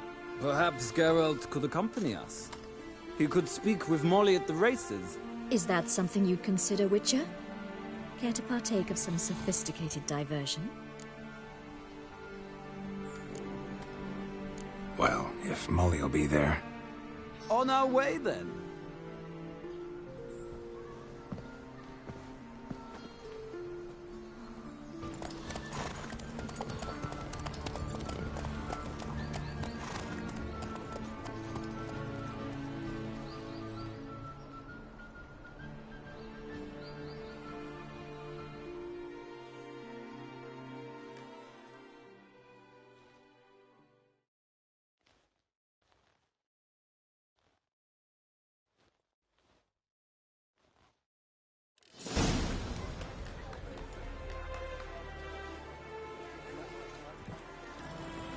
Perhaps Geralt could accompany us. He could speak with Molly at the races. Is that something you'd consider, Witcher? Care to partake of some sophisticated diversion? Well, if Molly'll be there. On our way, then.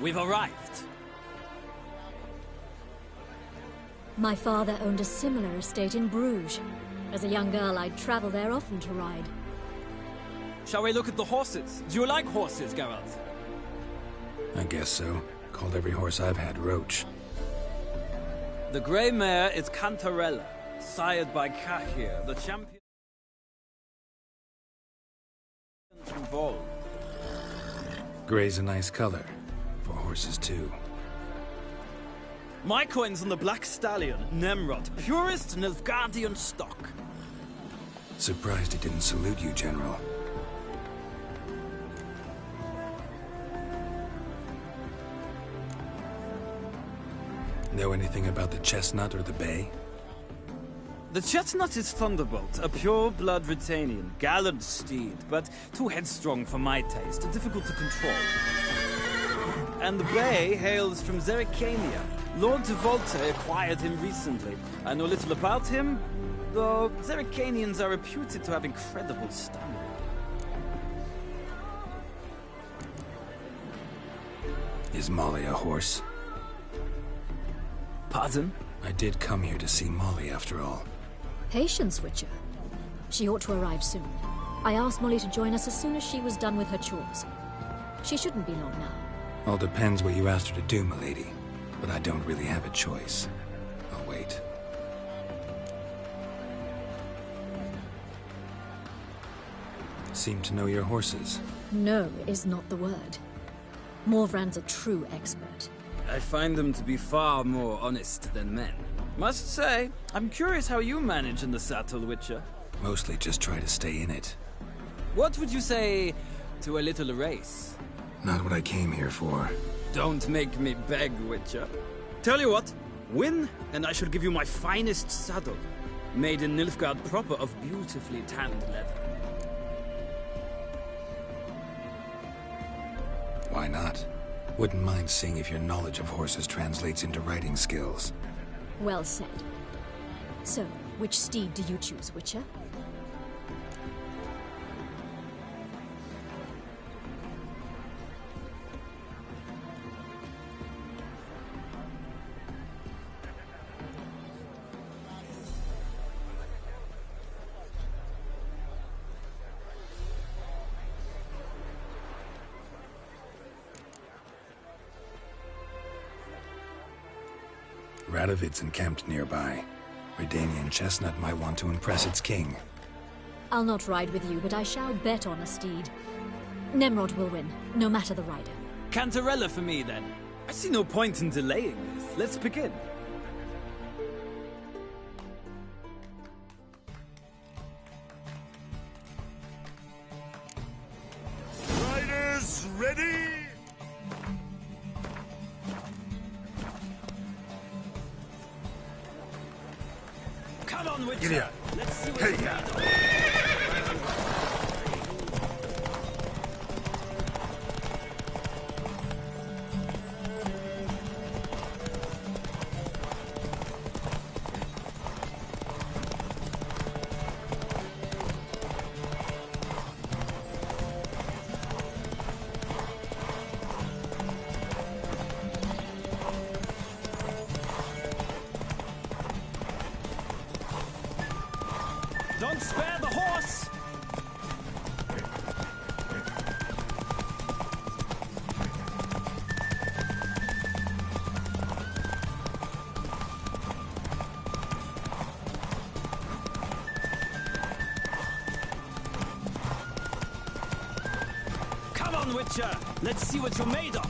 We've arrived. My father owned a similar estate in Bruges. As a young girl, I'd travel there often to ride. Shall we look at the horses? Do you like horses, Geralt? I guess so. Called every horse I've had Roach. The grey mare is Cantarella, sired by Cahir, the champion from Vol. Grey's a nice color. For horses, too. My coin's on the Black Stallion, Nemrod, purest Nilfgaardian stock. Surprised he didn't salute you, General. Know anything about the Chestnut or the Bay? The Chestnut is Thunderbolt, a pure-blood Britannian, gallant steed, but too headstrong for my taste, difficult to control. And the Bay hails from Zerrikania. Lord de Volte acquired him recently. I know little about him, though Zerrikanians are reputed to have incredible stamina. Is Molly a horse? Pardon? I did come here to see Molly, after all. Patience, Witcher. She ought to arrive soon. I asked Molly to join us as soon as she was done with her chores. She shouldn't be long now. All depends what you asked her to do, milady. But I don't really have a choice. I'll wait. Seem to know your horses. No is not the word. Morvran's a true expert. I find them to be far more honest than men. Must say, I'm curious how you manage in the saddle, Witcher. Mostly just try to stay in it. What would you say to a little race? Not what I came here for. Don't make me beg, Witcher. Tell you what, win, and I shall give you my finest saddle. Made in Nilfgaard proper of beautifully tanned leather. Why not? Wouldn't mind seeing if your knowledge of horses translates into riding skills. Well said. So, which steed do you choose, Witcher? Radovid's encamped nearby. Redanian chestnut might want to impress its king. I'll not ride with you, but I shall bet on a steed. Nemrod will win, no matter the rider. Cantarella for me, then. I see no point in delaying this. Let's begin. Riders ready? Come on, Witcher. Giddy up. Let's see what Hey, you're yeah. made of. Don't spare the horse! Come on, Witcher! Let's see what you're made of!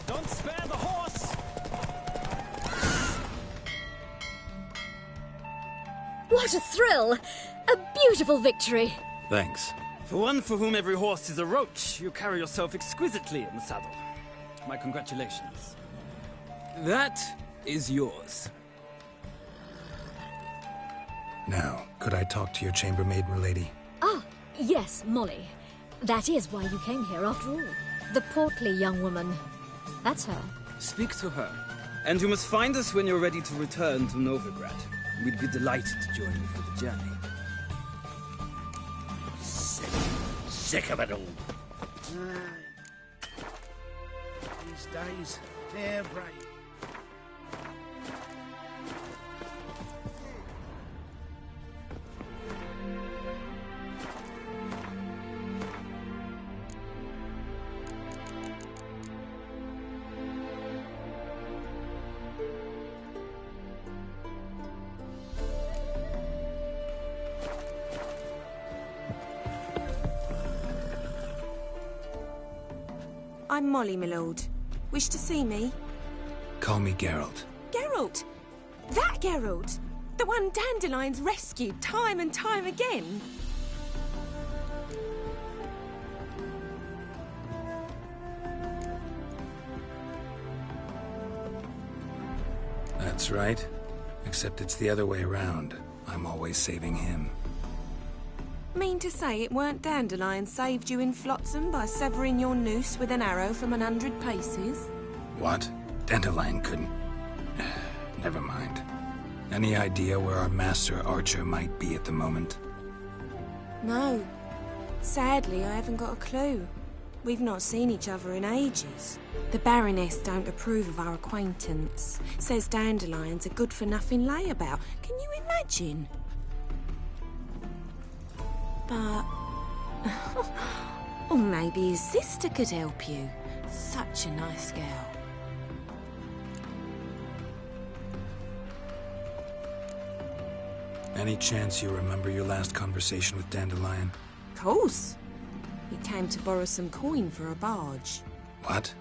Don't spare the horse! What a thrill! A beautiful victory! Thanks. For one for whom every horse is a roach, you carry yourself exquisitely in the saddle. My congratulations. That is yours. Now, could I talk to your chambermaid, milady? Ah, yes, Molly. That is why you came here after all. The portly young woman. That's her. Speak to her. And you must find us when you're ready to return to Novigrad. We'd be delighted to join you for the journey. Sick of it all. These days, they're brave. I'm Molly, my lord. Wish to see me? Call me Geralt. Geralt! That Geralt! The one Dandelion's rescued time and time again! That's right. Except it's the other way around. I'm always saving him. Mean to say it weren't Dandelion saved you in Flotsam by severing your noose with an arrow from 100 paces? What? Dandelion couldn't... Never mind. Any idea where our master archer might be at the moment? No. Sadly, I haven't got a clue. We've not seen each other in ages. The Baroness don't approve of our acquaintance. Says Dandelion's a good-for-nothing layabout. Can you imagine? But... or maybe his sister could help you. Such a nice girl. Any chance you remember your last conversation with Dandelion? Of course. He came to borrow some coin for a barge. What?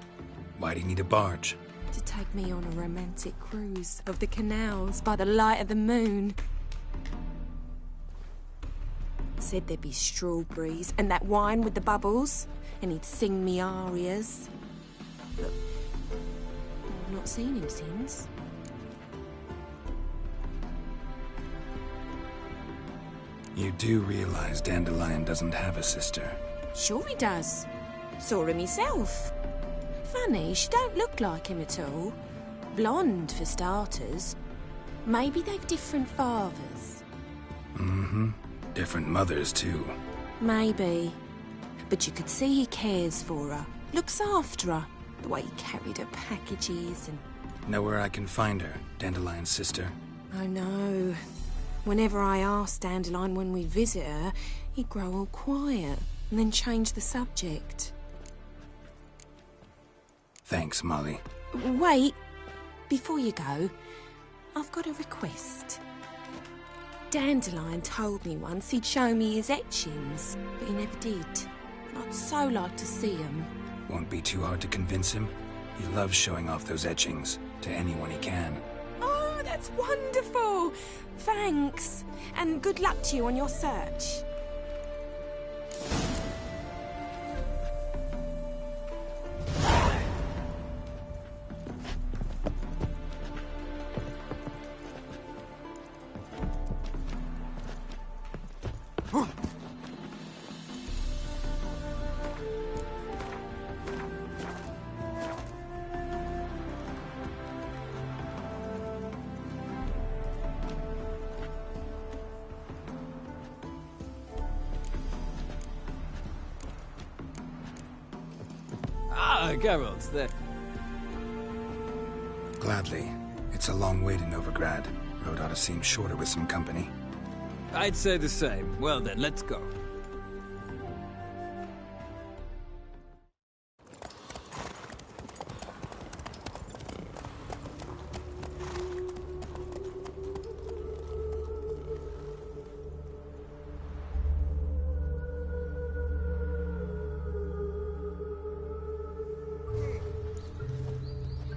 Why do you need a barge? To take me on a romantic cruise of the canals by the light of the moon. Said there'd be strawberries and that wine with the bubbles, and he'd sing me arias. But I've not seen him since. You do realize Dandelion doesn't have a sister? Sure he does. Saw him himself. Funny, she don't look like him at all. Blonde, for starters. Maybe they've different fathers. Mm-hmm. Different mothers, too. Maybe. But you could see he cares for her. Looks after her. The way he carried her packages and... Know where I can find her, Dandelion's sister? I know. Whenever I ask Dandelion when we visit her, he'd grow all quiet and then change the subject. Thanks, Molly. Wait. Before you go, I've got a request. Dandelion told me once he'd show me his etchings, but he never did. I'd so like to see them. Won't be too hard to convince him. He loves showing off those etchings to anyone he can. Oh, that's wonderful! Thanks. And good luck to you on your search. Geralt, there. Gladly. It's a long way to Novigrad. Road ought to seem shorter with some company. I'd say the same. Well then, let's go.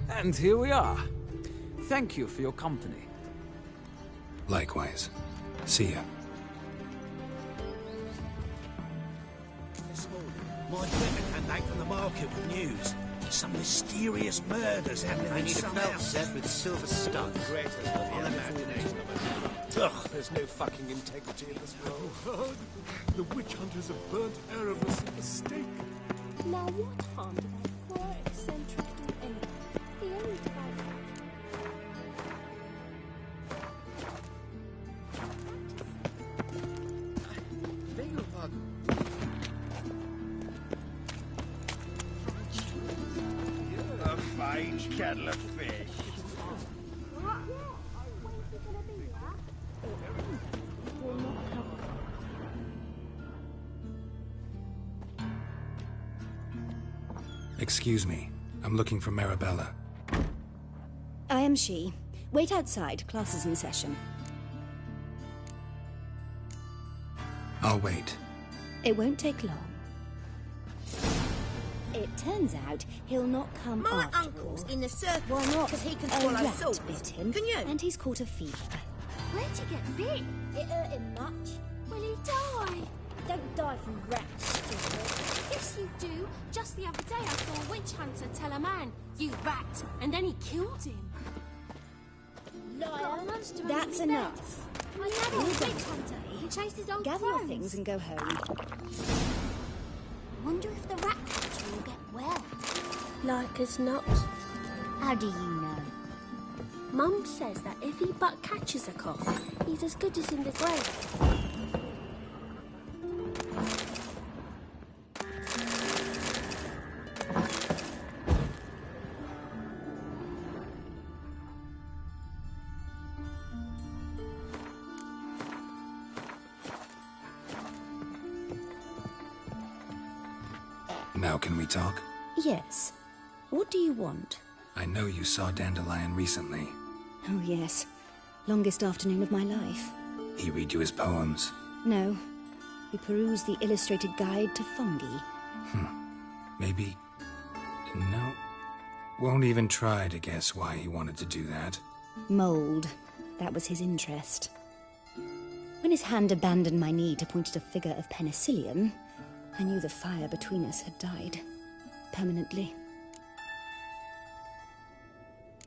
And here we are. Thank you for your company. Likewise. See ya. This morning, my brother came back from the market with news. Some mysterious murders happening in some house. Set with silver studs. I'll have it imagination of it. Ugh, there's no fucking integrity in this world. The witch hunters have burnt Erebus at the stake. Now what harm did that poor eccentric do anyway? The only time... Beg your pardon. A fine kettle of fish. Excuse me. I'm looking for Marabella. I am she. Wait outside. Class is in session. I'll wait. It won't take long. It turns out he'll not come My after uncle's all. in the circus. Why not? Because he can A swallow rat swords. bit him, Can you? and he's caught a fever. Where'd you get bit? It hurt him much. Will he die? Don't die from rats, stupid. Yes, you do. Just the other day I saw a witch hunter tell a man, "You rat," and then he killed him. Liar. Monster That's in his enough. bed. My dad was a witch hunter. He chased his old Gather your crones. things and go home. Wonder if the rat catcher will get well. Like as not. How do you know? Mum says that if he but catches a cough, he's as good as in the grave. Now can we talk? Yes. What do you want? I know you saw Dandelion recently. Oh, yes. Longest afternoon of my life. He read you his poems? No. We perused the illustrated guide to fungi. Maybe... No. Won't even try to guess why he wanted to do that. Mould. That was his interest. When his hand abandoned my knee to point at a figure of penicillium, I knew the fire between us had died. Permanently.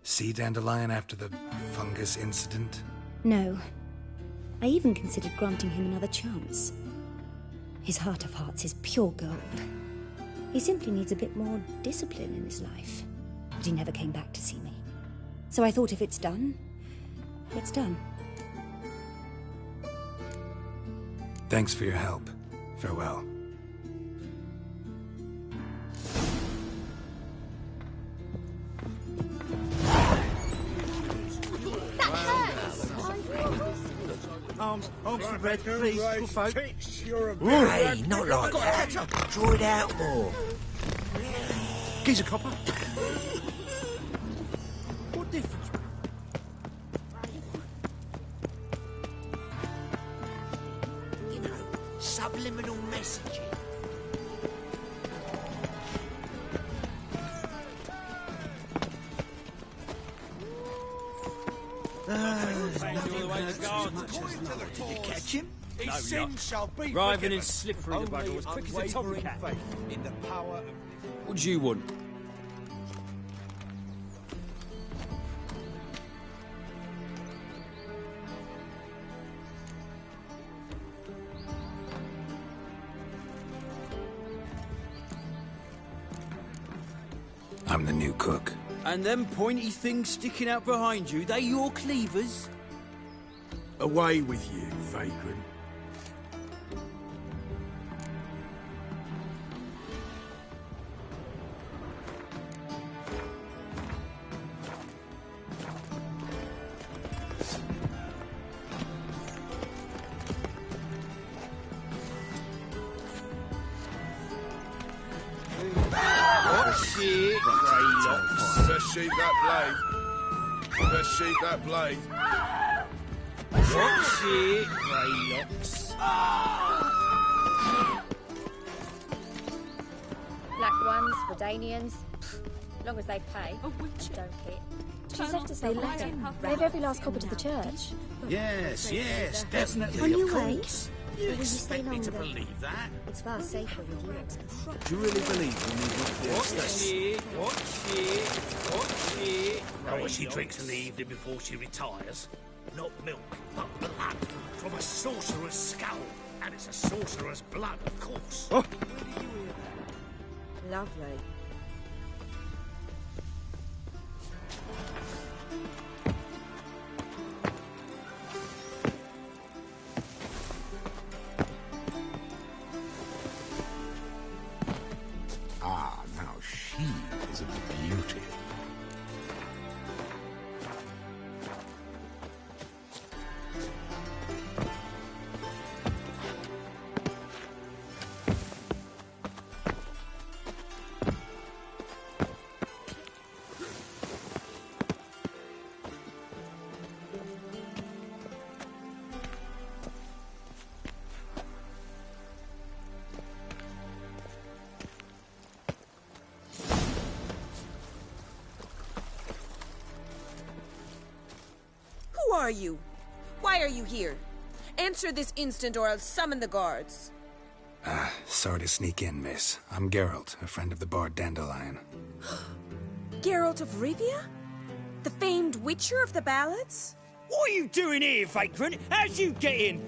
See Dandelion after the fungus incident? No. I even considered granting him another chance. His heart of hearts is pure gold. He simply needs a bit more discipline in his life. But he never came back to see me. So I thought if it's done, it's done. Thanks for your help. Farewell. Arms for bread, please, good folk. Hey, not like that. Draw it out more. Gives a copper. What difference? You know, subliminal messaging. Did you catch him? His sin shall be Writhing and slippery the bugger, as quick as a tomcat. In the power of... What do you want? I'm the new cook. And them pointy things sticking out behind you, they your cleavers? Away with you, vagrant. Shit, Best sheep that blade. Best sheep that blade. What shit, Greylocks? Black ones, Redanians. Long as they pay. Don't care. She's left us no letter. Gave every last copper to the church. Yes, yes, definitely, On your of way? course. Or You will you stay expect me to longer? believe that? It's far safer with you, Expo. Do you really believe we need not What shit? What shit? Know what she drinks in the evening before she retires? Not milk, but blood from a sorcerer's skull. And it's a sorcerer's blood, of course. Oh. Lovely. Ah, now she is a beauty. Who are you? Why are you here? Answer this instant or I'll summon the guards. Sorry to sneak in, miss. I'm Geralt, a friend of the bard Dandelion. Geralt of Rivia? The famed witcher of the ballads? What are you doing here, vagrant? How'd you get in?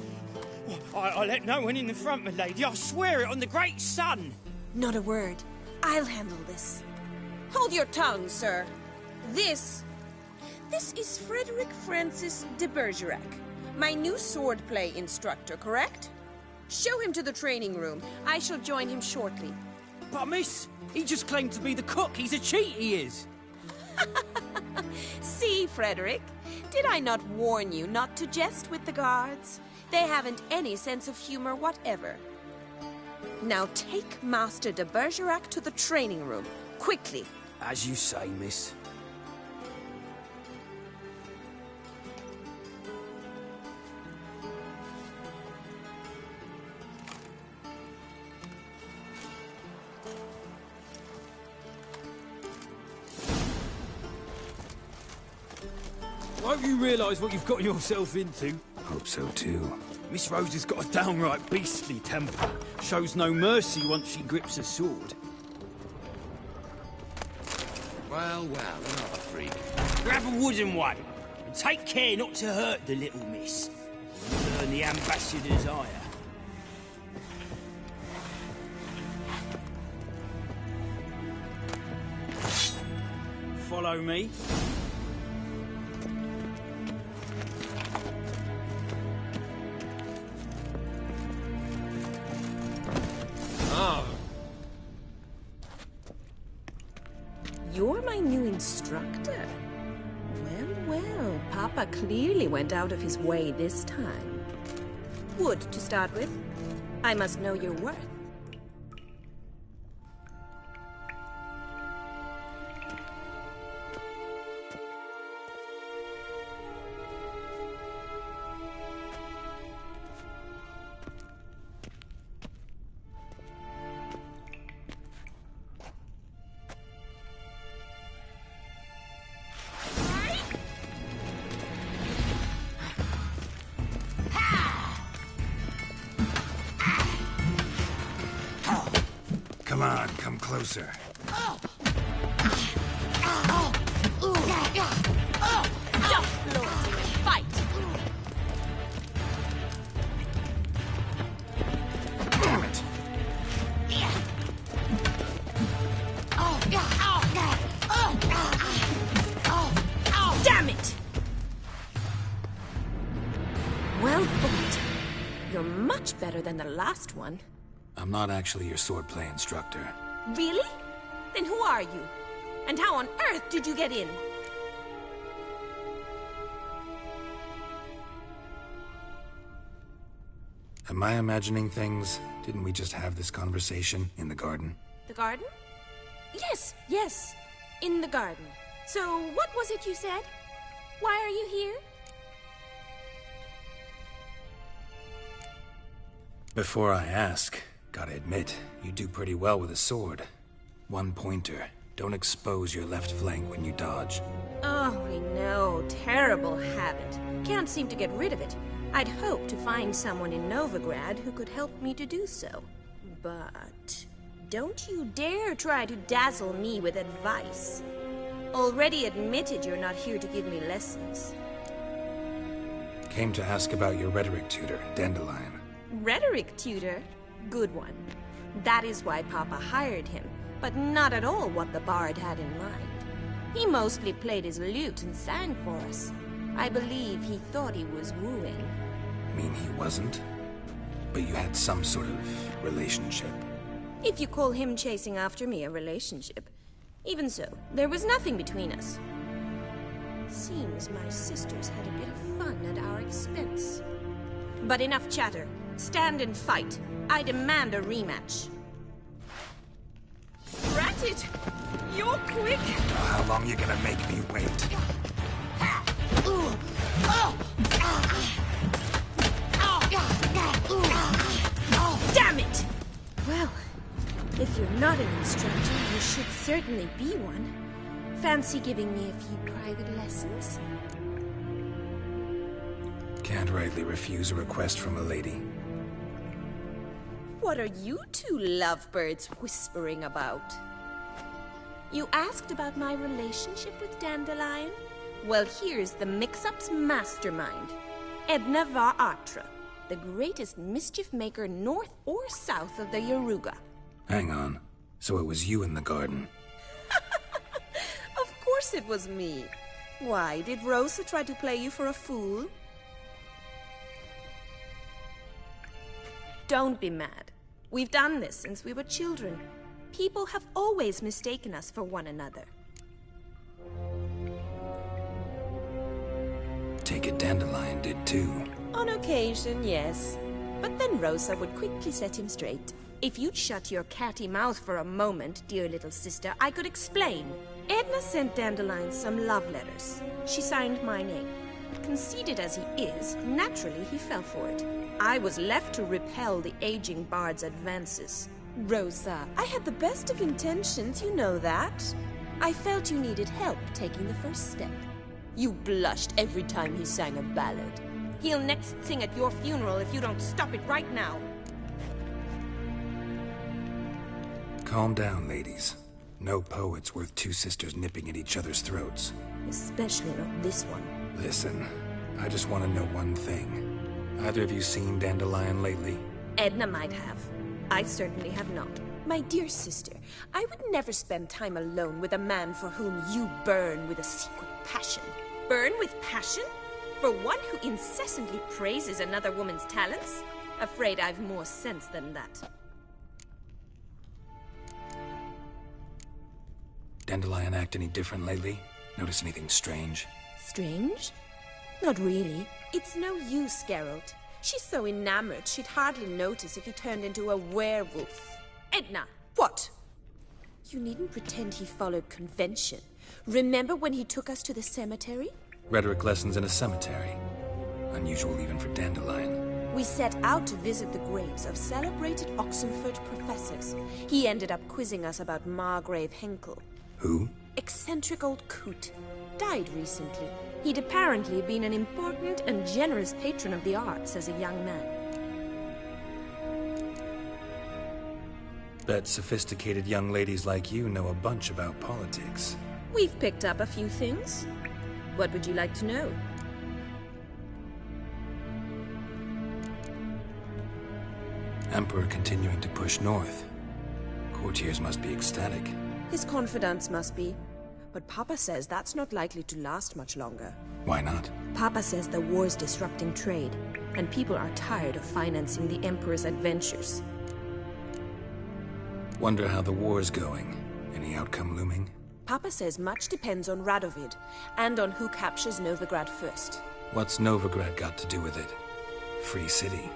I let no one in the front, my lady. I swear it on the great sun. Not a word. I'll handle this. Hold your tongue, sir. This is Frederick Francis de Bergerac, my new swordplay instructor, correct? Show him to the training room. I shall join him shortly. But miss, he just claimed to be the cook. He's a cheat, he is. See, Frederick, did I not warn you not to jest with the guards? They haven't any sense of humor whatever. Now take Master de Bergerac to the training room. Quickly. As you say, miss. Won't you realise what you've got yourself into? Hope so too. Miss Rose has got a downright beastly temper. Shows no mercy once she grips a sword. Well, another freak. Grab a wooden one, and take care not to hurt the little miss. You'll learn the ambassador's ire. Follow me. You're my new instructor? Well, Papa clearly went out of his way this time. Wood, to start with. I must know your worth. Come on, come closer. Fight! Damn it! Damn it! Well fought. You're much better than the last one. I'm not actually your swordplay instructor. Really? Then who are you? And how on earth did you get in? Am I imagining things? Didn't we just have this conversation in the garden? The garden? Yes. In the garden. So, what was it you said? Why are you here? Before I ask, gotta admit, you do pretty well with a sword. One pointer. Don't expose your left flank when you dodge. Oh, I know. Terrible habit. Can't seem to get rid of it. I'd hoped to find someone in Novigrad who could help me to do so. But don't you dare try to dazzle me with advice. Already admitted you're not here to give me lessons. Came to ask about your rhetoric tutor, Dandelion. Rhetoric tutor? Good one. That is why Papa hired him, but not at all what the bard had in mind. He mostly played his lute and sang for us. I believe he thought he was wooing. Mean he wasn't? But you had some sort of relationship. If you call him chasing after me a relationship. Even so, there was nothing between us. Seems my sisters had a bit of fun at our expense. But enough chatter. Stand and fight. I demand a rematch. Rat it! You're quick! How long you gonna make me wait? Damn it! Well, if you're not an instructor, you should certainly be one. Fancy giving me a few private lessons? Can't rightly refuse a request from a lady. What are you two lovebirds whispering about? You asked about my relationship with Dandelion? Well, here's the mix-up's mastermind. Edna var Atra, the greatest mischief maker north or south of the Yaruga. Hang on. So it was you in the garden? Of course it was me. Why, did Rosa try to play you for a fool? Don't be mad. We've done this since we were children. People have always mistaken us for one another. Take it Dandelion did too. On occasion, yes. But then Rosa would quickly set him straight. If you'd shut your catty mouth for a moment, dear little sister, I could explain. Edna sent Dandelion some love letters. She signed my name. Conceited as he is, naturally he fell for it. I was left to repel the aging bard's advances. Rosa, I had the best of intentions, you know that. I felt you needed help taking the first step. You blushed every time he sang a ballad. He'll next sing at your funeral if you don't stop it right now. Calm down, ladies. No poet's worth two sisters nipping at each other's throats. Especially not this one. Listen, I just want to know one thing. Either of you seen Dandelion lately? Edna might have. I certainly have not. My dear sister, I would never spend time alone with a man for whom you burn with a secret passion. Burn with passion? For one who incessantly praises another woman's talents? Afraid I've more sense than that. Dandelion act any different lately? Notice anything strange? Strange? Not really. It's no use, Geralt. She's so enamored she'd hardly notice if he turned into a werewolf. Edna! What? You needn't pretend he followed convention. Remember when he took us to the cemetery? Rhetoric lessons in a cemetery. Unusual even for Dandelion. We set out to visit the graves of celebrated Oxenford professors. He ended up quizzing us about Margrave Henkel. Who? Eccentric old coot. Died recently. He'd apparently been an important and generous patron of the arts as a young man. Bet sophisticated young ladies like you know a bunch about politics. We've picked up a few things. What would you like to know? Emperor continuing to push north. Courtiers must be ecstatic. His confidants must be. But Papa says that's not likely to last much longer. Why not? Papa says the war's disrupting trade, and people are tired of financing the Emperor's adventures. Wonder how the war's going. Any outcome looming? Papa says much depends on Radovid, and on who captures Novigrad first. What's Novigrad got to do with it? Free city.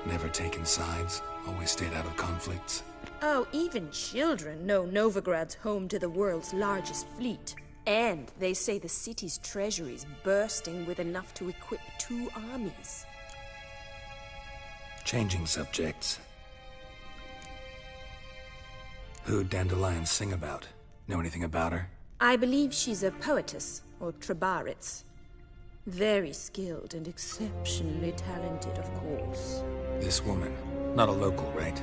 Never taken sides. Always stayed out of conflicts. Oh, even children know Novigrad's home to the world's largest fleet. And they say the city's treasury's bursting with enough to equip 2 armies. Changing subjects. Who'd Dandelion sing about? Know anything about her? I believe she's a poetess, or Trebaritz. Very skilled and exceptionally talented, of course. This woman. Not a local, right?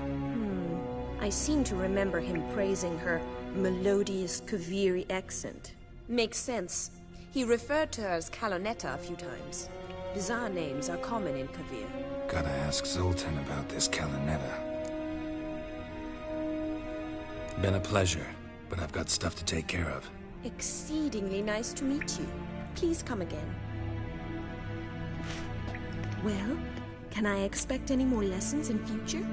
I seem to remember him praising her melodious Kaviri accent. Makes sense. He referred to her as Calonetta a few times. Bizarre names are common in Kavir. Gotta ask Zoltan about this Calonetta. Been a pleasure, but I've got stuff to take care of. Exceedingly nice to meet you. Please come again. Well, can I expect any more lessons in future?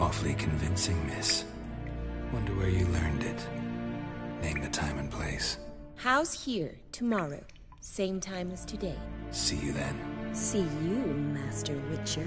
Awfully convincing, miss. Wonder where you learned it. Name the time and place. House here, tomorrow. Same time as today. See you then. See you, Master Witcher.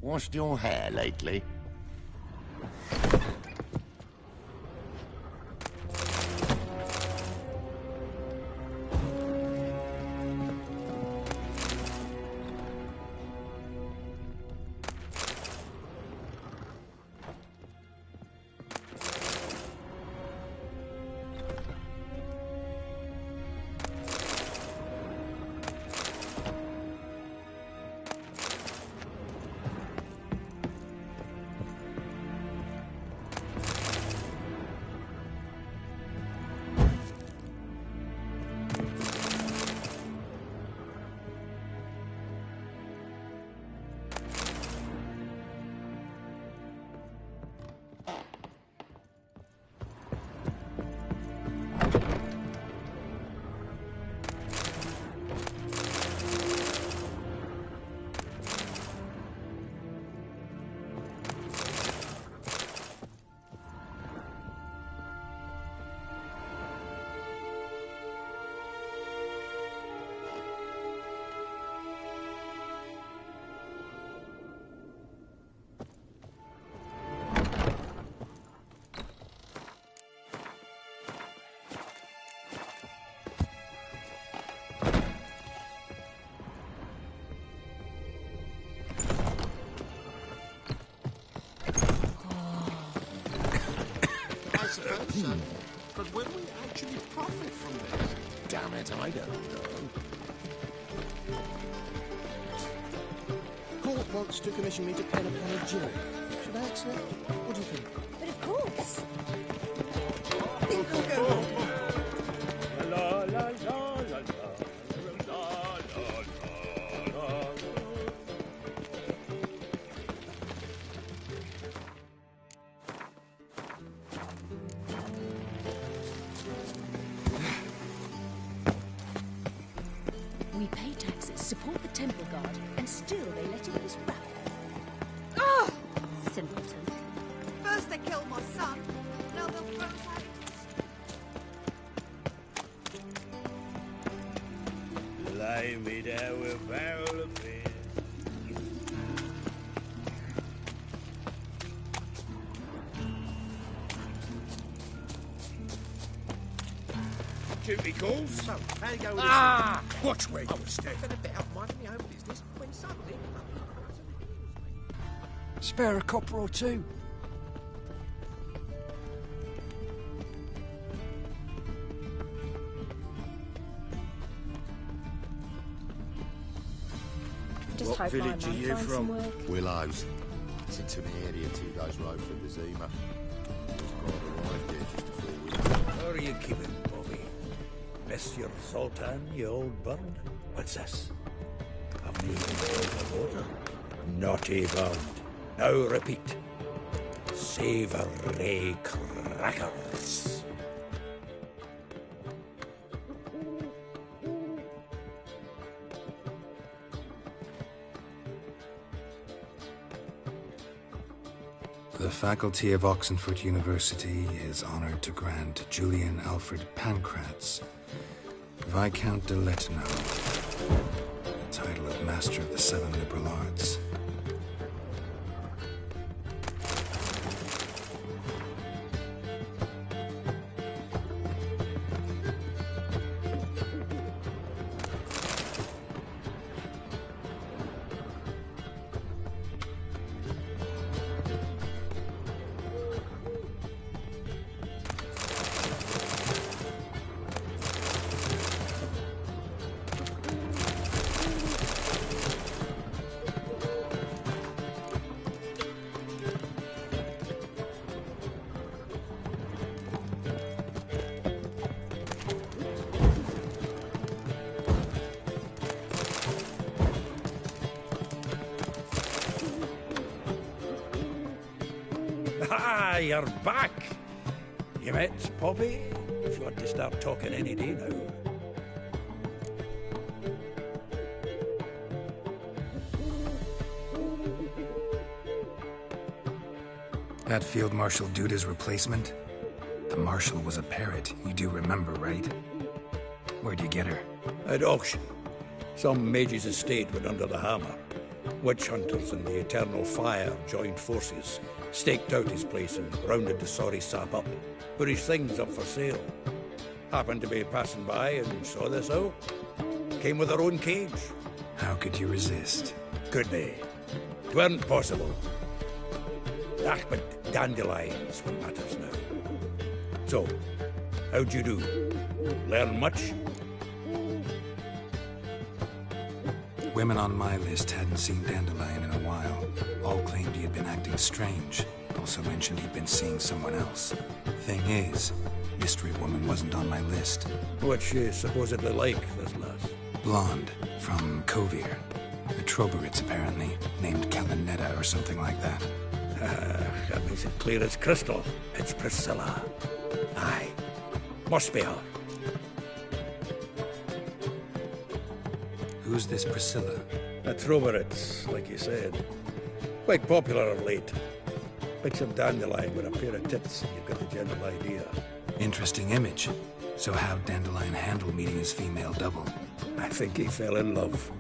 Washed your hair lately? But will we actually profit from this? Damn it, I don't know. Court wants to commission me to pen a panegyric. Should I accept? What do you think? But of course. I think I'll go home. La la la la la la. We pay taxes, support the Temple Guard, and still they let in this rabble. Oh! Simpleton. First they killed my son, now they'll throw us out. Lie me there with foul affairs. Duty calls. So, how you go with this? Watch where you step. Been a bit out minding my own business when suddenly... Spare a copper or two. Just What hope my village are man you finds some from? work. Willows. It's into an area 2 days' road from the Zima. Just quite arrived here just before we... How are you keeping, Bobby? Miss your Sultan, you old bird? What's this? Haven't even filled the water. Naughty bird. Now repeat. Savoury crackers. The faculty of Oxenford University is honored to grant Julian Alfred Pancratz, Viscount de Letino, the title of Master of the 7 Liberal Arts. Ah, you're back. You met Poppy? If you want to start talking any day now. That Field Marshal Duda's replacement? The Marshal was a parrot, you do remember, right? Where'd you get her? At auction. Some mage's estate went under the hammer. Witch hunters and the Eternal Fire joined forces, staked out his place and rounded the sorry sap up, put his things up for sale. Happened to be passing by and saw this out. Came with her own cage. How could you resist? Could they? 'Tweren't possible. Ah, but dandelions what matters now. So, how'd you do? Learn much? Women on my list hadn't seen Dandelion in a while. All claimed he had been acting strange. Also mentioned he'd been seeing someone else. Thing is, Mystery Woman wasn't on my list. What's she supposedly like, this lass? Blonde, from Kovir. A Troberitz, apparently, named Kalinetta or something like that. That makes it clear as crystal. It's Priscilla. Aye. Must be her. Who's this Priscilla? A Troberitz, like you said. Quite popular of late. Picture Dandelion with a pair of tits, and you've got the general idea. Interesting image. So how'd Dandelion handle meeting his female double? I think he fell in love.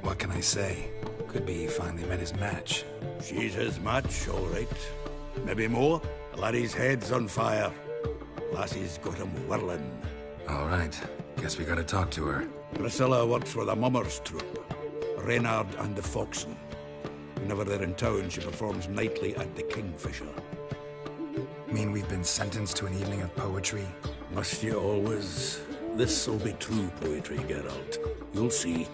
What can I say? Could be he finally met his match. She's his match, all right. Maybe more. The laddie's head's on fire. Lassie's got him whirling. All right. Guess we gotta talk to her. Priscilla works for the Mummers Troop. Reynard and the Foxen. Whenever they're in town, she performs nightly at the Kingfisher. Mean we've been sentenced to an evening of poetry? Must you always? This'll be true poetry, Geralt. You'll see.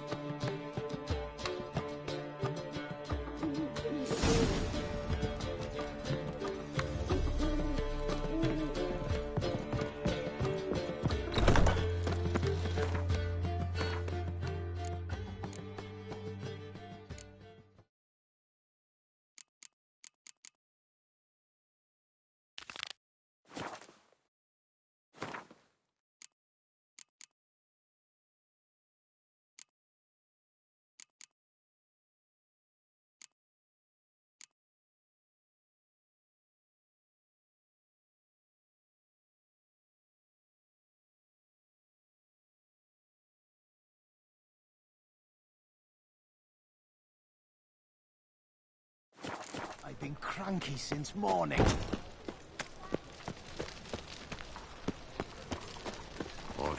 I've been cranky since morning. Our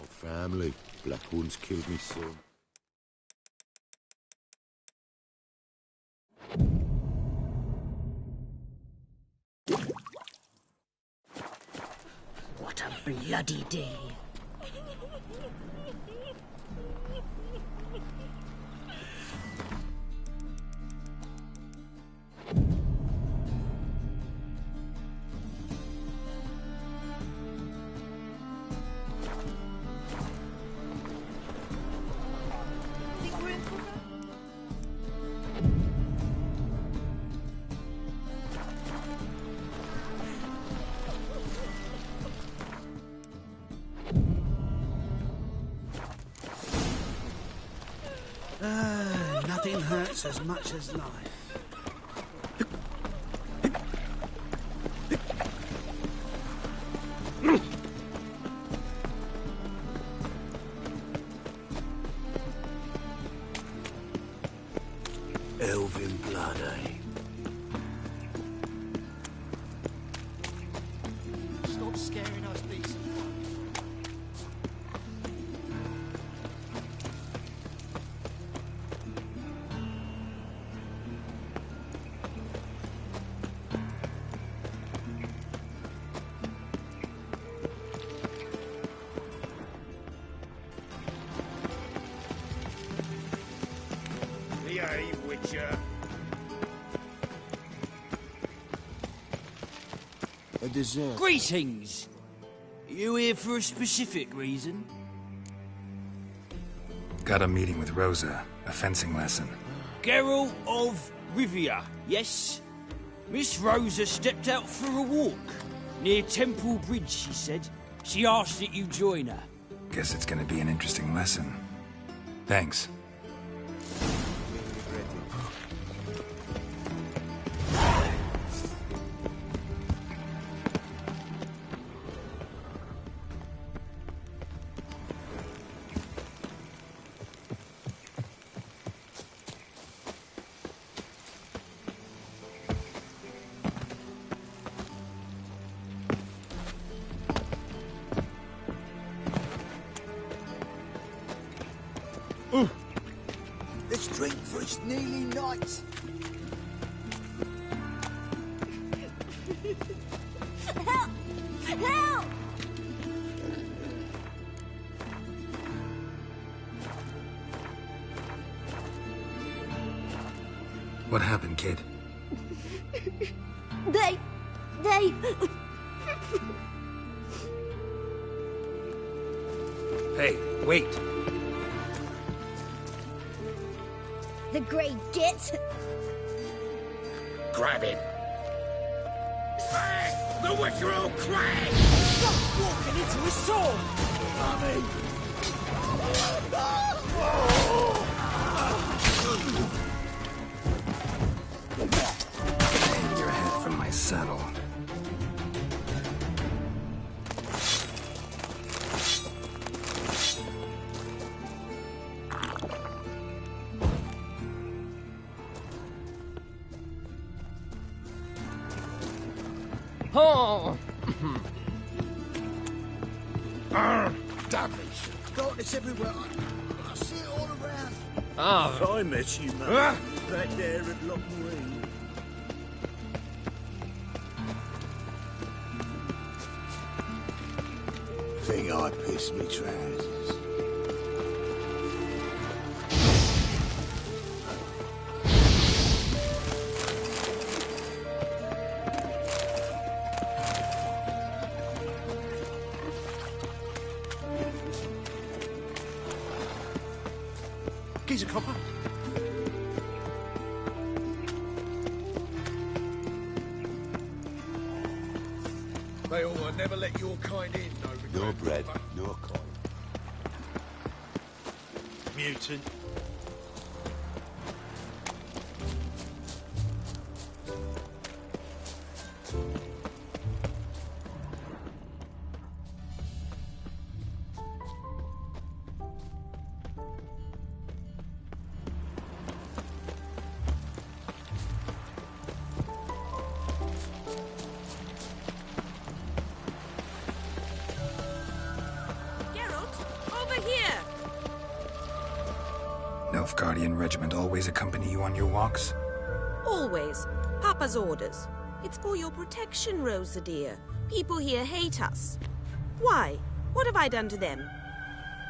family. Black One's killed me son. What a bloody day. Nothing hurts as much as life. Elven blood, eh? Stop scaring us, decent. A dessert. Greetings! You here for a specific reason? Got a meeting with Rosa, a fencing lesson. Geralt of Rivia, yes? Miss Rosa stepped out for a walk. Near Temple Bridge, she said. She asked that you join her. Guess it's gonna be an interesting lesson. Thanks. Let's drink for it's nearly night. Help! Help! What happened, kid? They... Hey, wait! The Grey Git. Grab him. The Witcherell Crag! Stop walking into a sword! Take your head from my saddle. Oh! Darkness everywhere. see it all around. Ah. If I met you, man, back there at Loch Marine. Think I pissed me trousers. Geezer copper. They all never let your kind in, no. Your bread, your coin. Mutant. Nilfgaardian regiment always accompany you on your walks? Always. Papa's orders. It's for your protection, Rosa dear. People here hate us. Why? What have I done to them?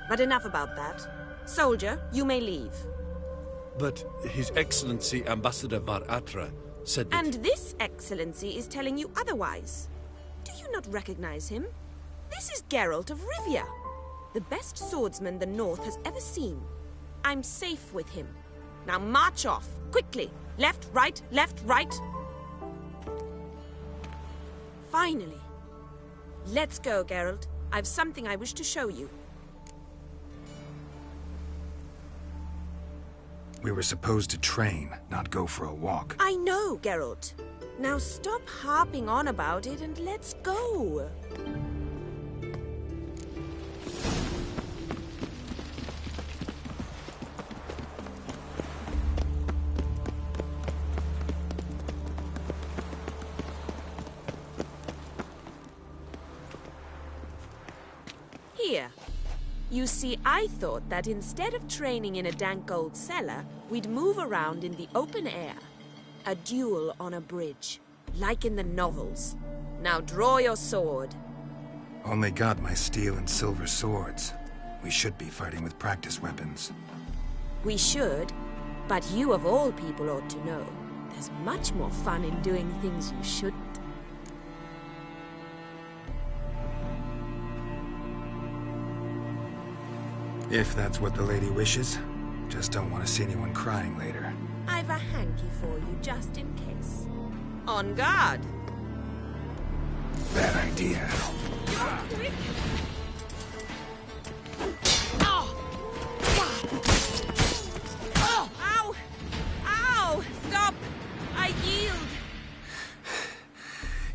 But enough about that. Soldier, you may leave. But His Excellency Ambassador Var Atra said that... And this Excellency is telling you otherwise. Do you not recognize him? This is Geralt of Rivia, the best swordsman the North has ever seen. I'm safe with him. Now march off, quickly. Left, right, left, right. Finally. Let's go, Geralt. I've something I wish to show you. We were supposed to train, not go for a walk. I know, Geralt. Now stop harping on about it and let's go. Here. You see, I thought that instead of training in a dank old cellar, we'd move around in the open air. A duel on a bridge, like in the novels. Now draw your sword. Only got my steel and silver swords. We should be fighting with practice weapons. We should, but you of all people ought to know. There's much more fun in doing things you shouldn't. If that's what the lady wishes. Just don't want to see anyone crying later. I've a hanky for you, just in case. On guard! Bad idea. Ow! Ow! Stop! I yield!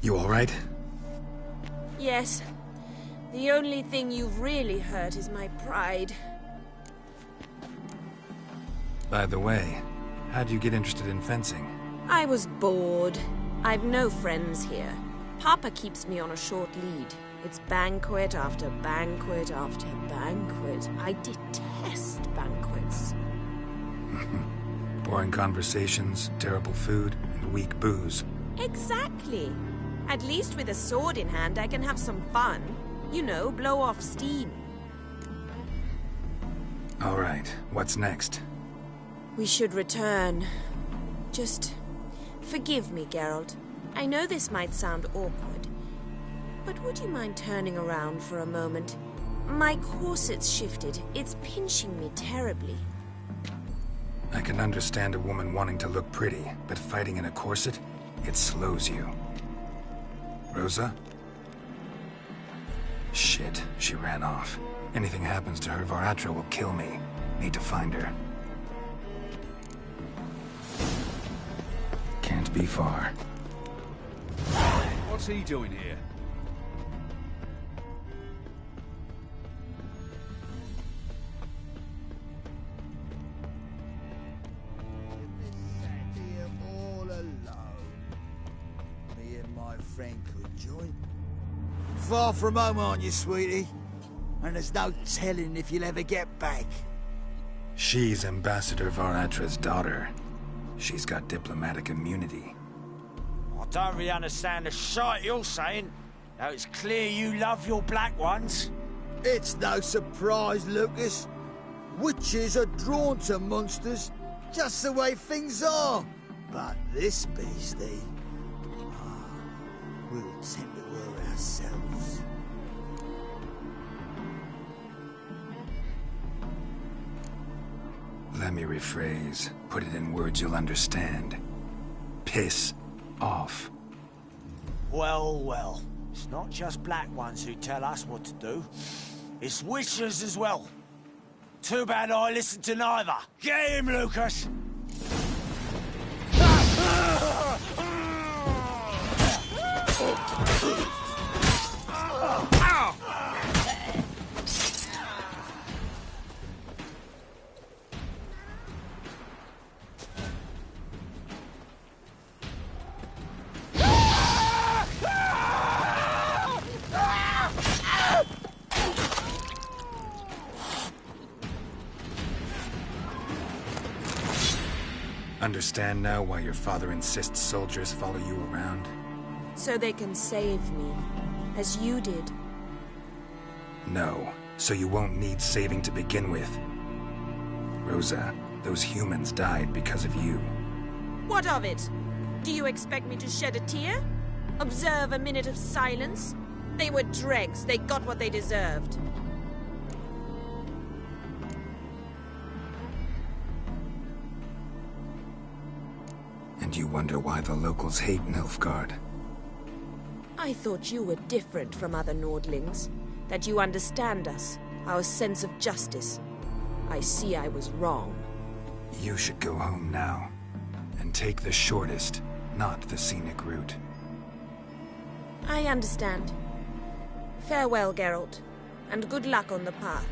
You all right? Yes. The only thing you've really hurt is my pride. By the way, how'd you get interested in fencing? I was bored. I've no friends here. Papa keeps me on a short lead. It's banquet after banquet after banquet. I detest banquets. Boring conversations, terrible food, and weak booze. Exactly. At least with a sword in hand, I can have some fun. You know, blow off steam. All right, what's next? We should return. Just forgive me, Geralt. I know this might sound awkward, but would you mind turning around for a moment? My corset's shifted. It's pinching me terribly. I can understand a woman wanting to look pretty, but fighting in a corset, it slows you. Rosa? Shit, she ran off. Anything happens to her, Var Atra will kill me. Need to find her. Can't be far. What's he doing here? All alone. Me and my friend could join. Far from home, aren't you, sweetie? And there's no telling if you'll ever get back. She's Ambassador Varatra's daughter. She's got diplomatic immunity. I don't really understand the shite you're saying. Now it's clear you love your black ones. It's no surprise, Lucas. Witches are drawn to monsters, just the way things are. But this beastie, we'll tend to her ourselves. Let me rephrase. Put it in words you'll understand. Piss off. Well, well. It's not just black ones who tell us what to do. It's witches as well. Too bad I listened to neither. Get him, Lucas! Understand now why your father insists soldiers follow you around? So they can save me, as you did. No, so you won't need saving to begin with. Rosa, those humans died because of you. What of it? Do you expect me to shed a tear? Observe a minute of silence? They were dregs. They got what they deserved. And you wonder why the locals hate Nilfgaard. I thought you were different from other Nordlings. That you understand us, our sense of justice. I see I was wrong. You should go home now. And take the shortest, not the scenic route. I understand. Farewell, Geralt, and good luck on the path.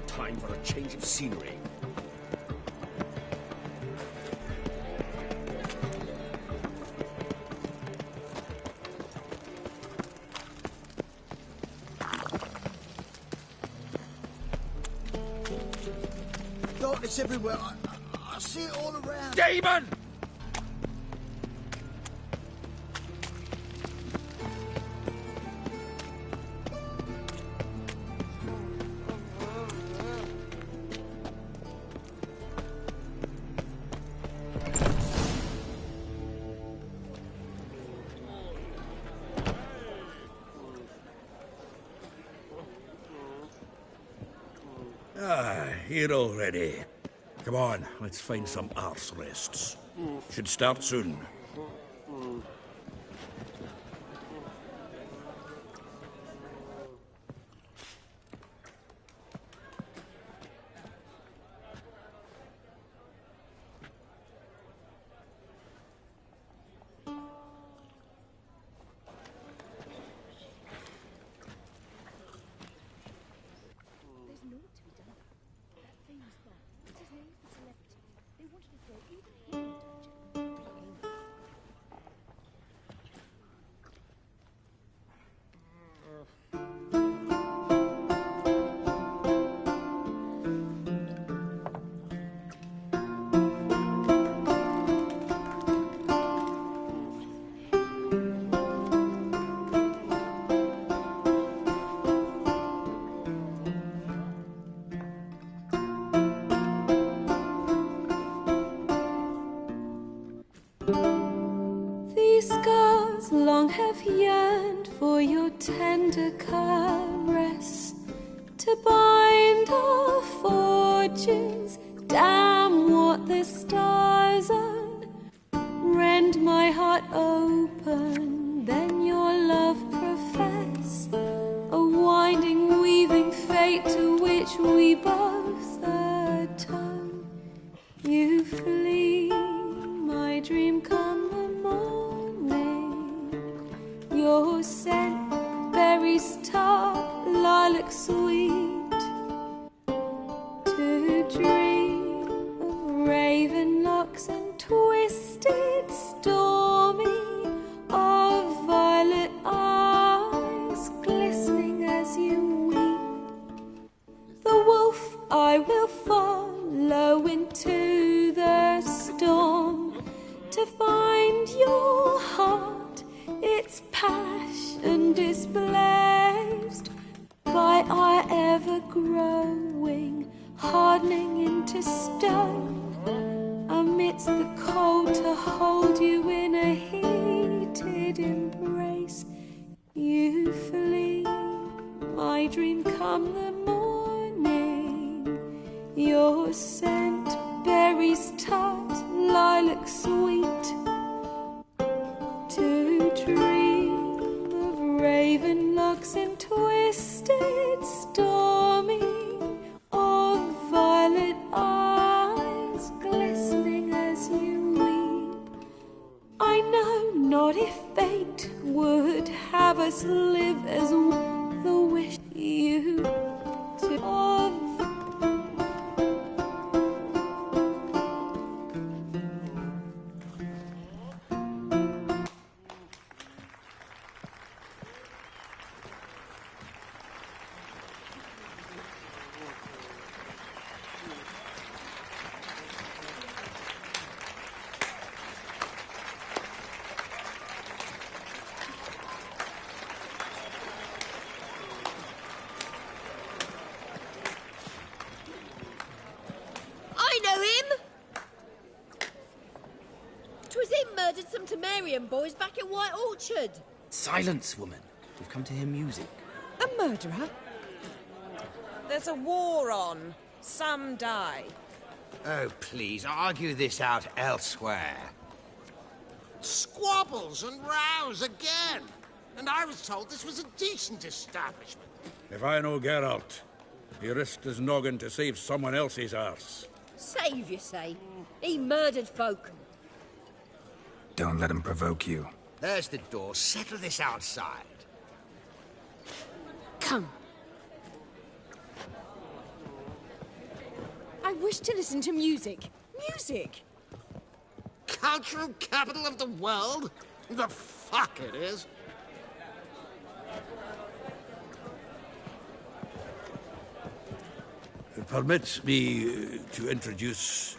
Time for a change of scenery. Darkness everywhere. I see it all around. Demon! Here already. Come on, let's find some arse rests. Should start soon. long have yearned for your tender caress, to bind our fortunes. Damn what the stars are. Rend my heart open, then your love profess, a winding, weaving fate to which we both atone. You flee, my dream come the morning. Your scent, berries tart, lilac sweet, to dream of raven locks and twisted, stormy, of violet eyes glistening as you weep. The wolf I will follow into the storm, to find your heart, its passion displaced by our ever-growing, hardening into stone. Amidst the cold, to hold you in a heated embrace. You flee, my dream come the morning. Your scent, berries tart, lilac sweet, to dream of raven locks and twisted, stormy, of violet eyes glistening as you weep. I know not if fate would have us live as the wish you to of. Some Temerian boys back at White Orchard. Silence, woman. We've come to hear music. A murderer? There's a war on. Some die. Oh, please, argue this out elsewhere. Squabbles and rows again. And I was told this was a decent establishment. If I know Geralt, he risked his noggin to save someone else's arse. Save, you say? He murdered folk. Don't let him provoke you. There's the door. Settle this outside. Come. I wish to listen to music. Music? Cultural capital of the world? The fuck it is. Permit me to introduce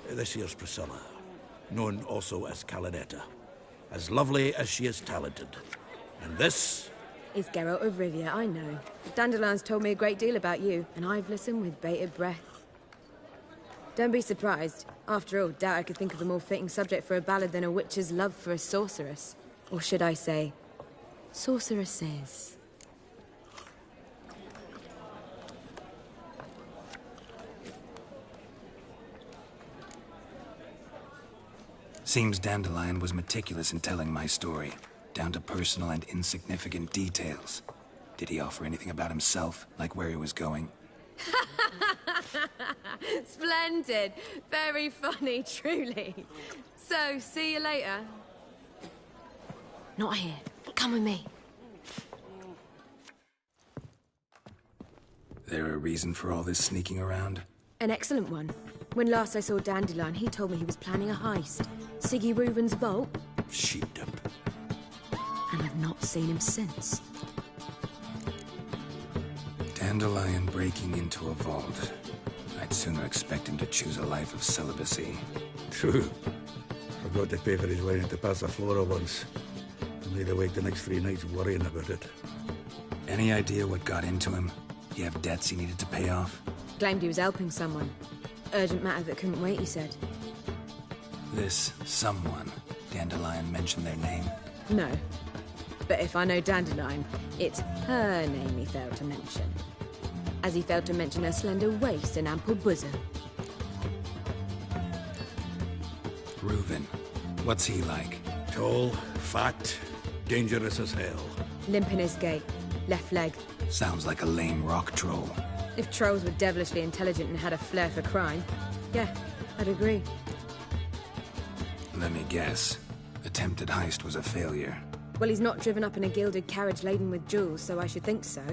this here's Priscilla, known also as Calinetta, as lovely as she is talented. And this is Geralt of Rivia, I know. Dandelion's told me a great deal about you, and I've listened with bated breath. Don't be surprised. After all, doubt I could think of a more fitting subject for a ballad than a witch's love for a sorceress. Or should I say, sorceresses. Seems Dandelion was meticulous in telling my story, down to personal and insignificant details. Did he offer anything about himself, like where he was going? Splendid. Very funny, truly. So, see you later. Not here. Come with me. There a reason for all this sneaking around? An excellent one. When last I saw Dandelion, he told me he was planning a heist. Siggy Reuven's vault. Sheepdip. And I've not seen him since. Dandelion breaking into a vault. I'd sooner expect him to choose a life of celibacy. True. Forgot to pay for his wine at the Passaflora once. And laid awake the next 3 nights worrying about it. Any idea what got into him? He have debts he needed to pay off? Claimed he was helping someone. Urgent matter that couldn't wait, he said. This someone, Dandelion mention their name? No. But if I know Dandelion, it's her name he failed to mention. As he failed to mention her slender waist and ample bosom. Reuven. What's he like? Tall, fat, dangerous as hell. Limp in his gait, left leg. Sounds like a lame rock troll. If trolls were devilishly intelligent and had a flair for crime, yeah, I'd agree. Let me guess. Attempted heist was a failure. Well, he's not driven up in a gilded carriage laden with jewels, so I should think so.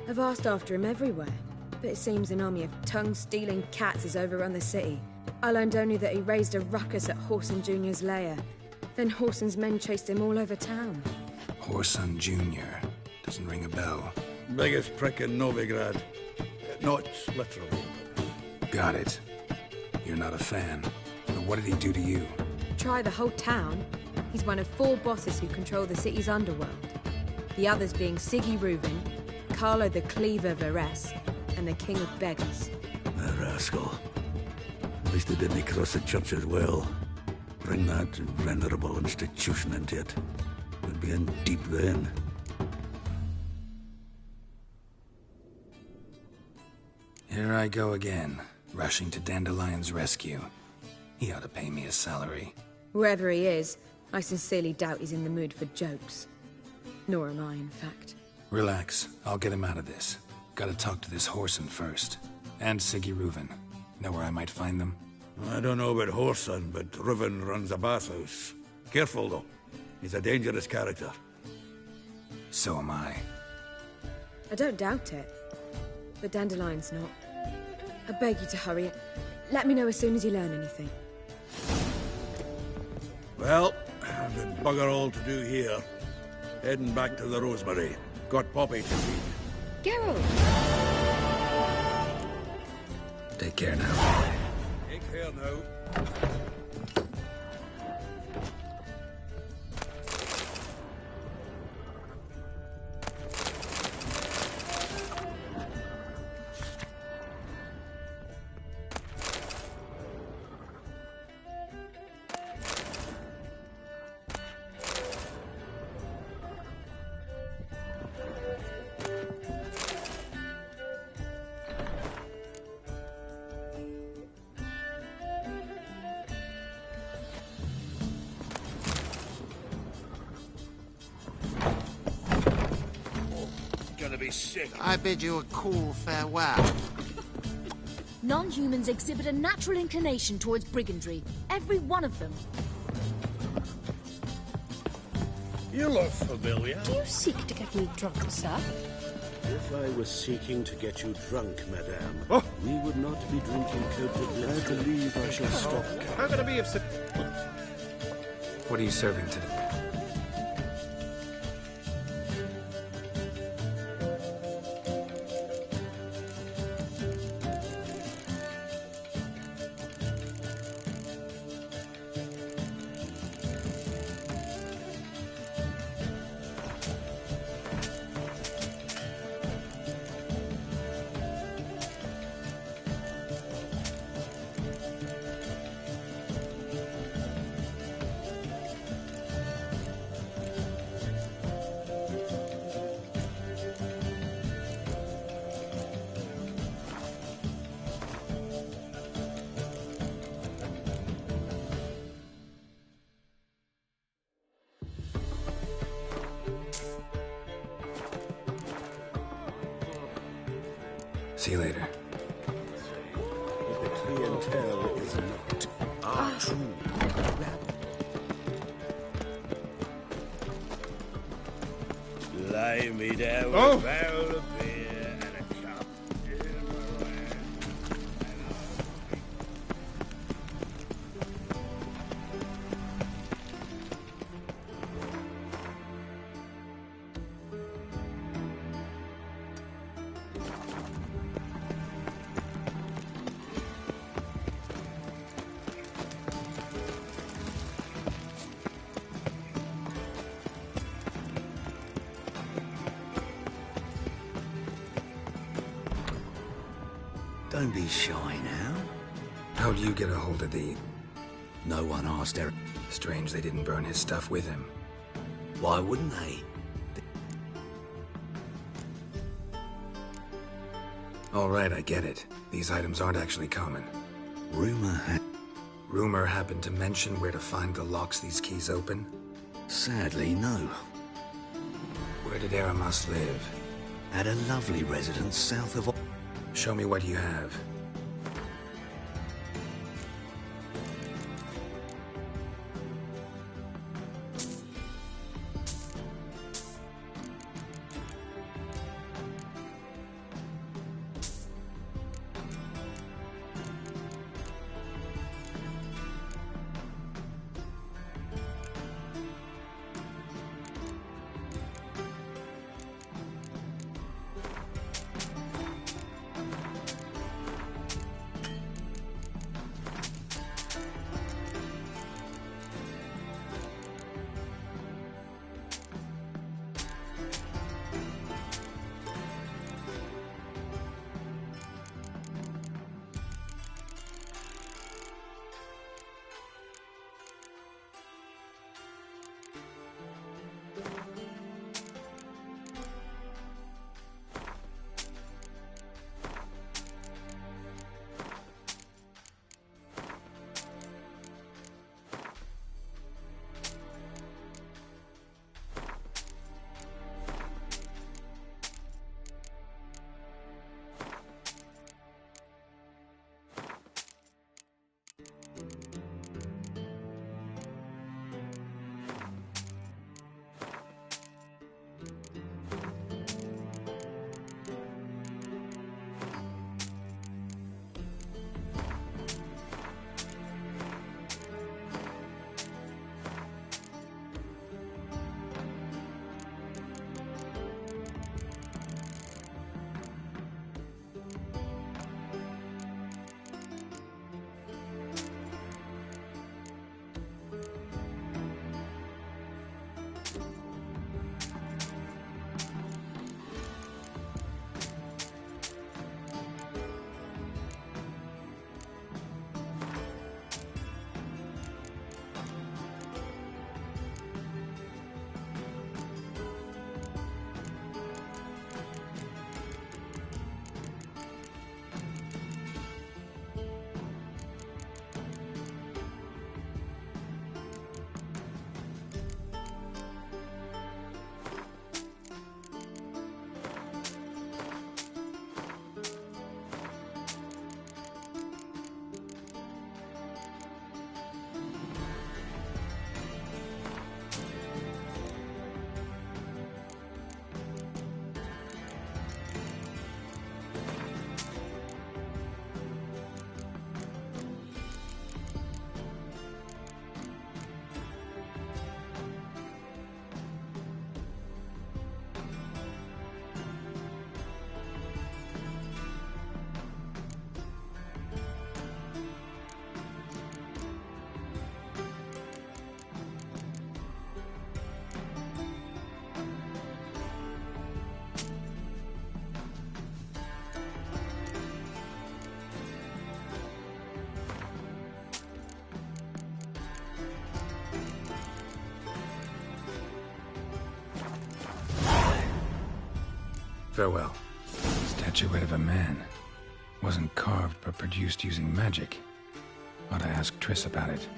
I've asked after him everywhere, but it seems an army of tongue-stealing cats has overrun the city. I learned only that he raised a ruckus at Whoreson Jr.'s lair. Then Whoreson's men chased him all over town. Whoreson Jr. Doesn't ring a bell. Biggest prick in Novigrad. Not literally. Got it. You're not a fan. But what did he do to you? Try the whole town. He's one of 4 bosses who control the city's underworld. The others being Siggy Reuven, Carlo the Cleaver Varese, and the King of Beggars. The rascal. At least he didn't cross the church as well. Bring that venerable institution into it. We'd be in deep then. Here I go again, rushing to Dandelion's rescue. He ought to pay me a salary. Wherever he is, I sincerely doubt he's in the mood for jokes. Nor am I, in fact. Relax. I'll get him out of this. Gotta talk to this Whoreson first. And Siggy Reuven. Know where I might find them? I don't know about Whoreson, but Reuven runs a bathhouse. Careful, though. He's a dangerous character. So am I. I don't doubt it. But Dandelion's not. I beg you to hurry it. Let me know as soon as you learn anything. Well, I've got bugger all to do here. Heading back to the Rosemary. Got Poppy to feed. Geralt! Take care now. Take care now. I bid you a cool farewell. Non-humans exhibit a natural inclination towards brigandry. Every one of them. You look familiar. Do you seek to get me drunk, sir? If I was seeking to get you drunk, madame, we would not be drinking Cote de Blanc. I believe I shall stop. How could I be of... What are you serving today? See you later. The clientele is not our true rabble. Lie me down with a barrel of beer and a cup. Don't be shy now. How'd you get a hold of the... No one asked Eric. Strange they didn't burn his stuff with him. Why wouldn't they? All right, I get it. These items aren't actually common. Rumor happened to mention where to find the locks these keys open? Sadly, no. Where did Eramas live? At a lovely residence south of... Show me what you have. Farewell. Statuette of a man. Wasn't carved, but produced using magic. Ought to ask Triss about it.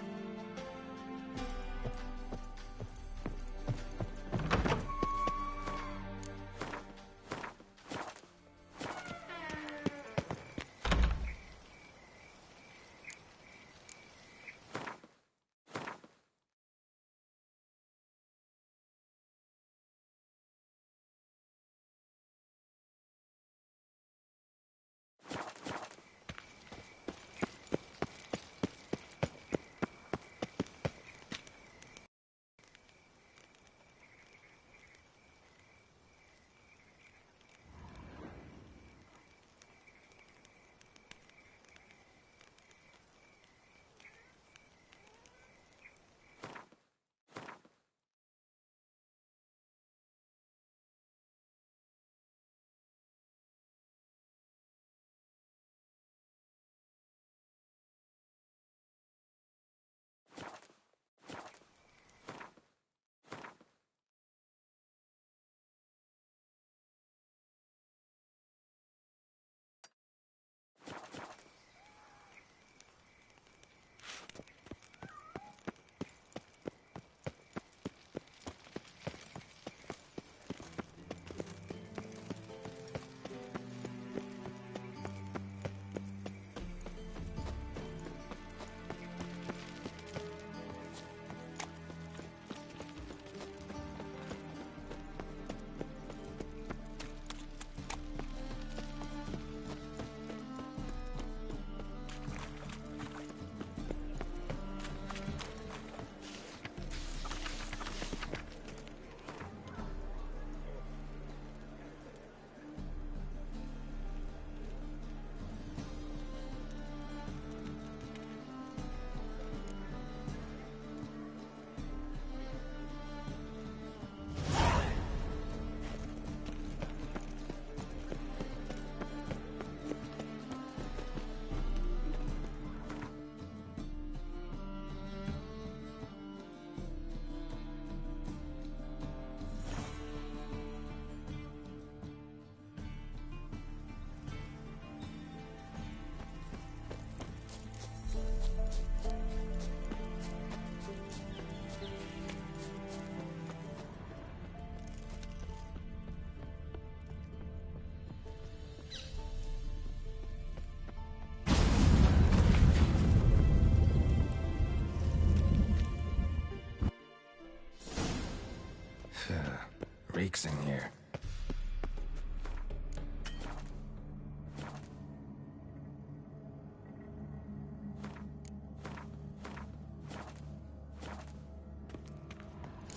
reeks in here.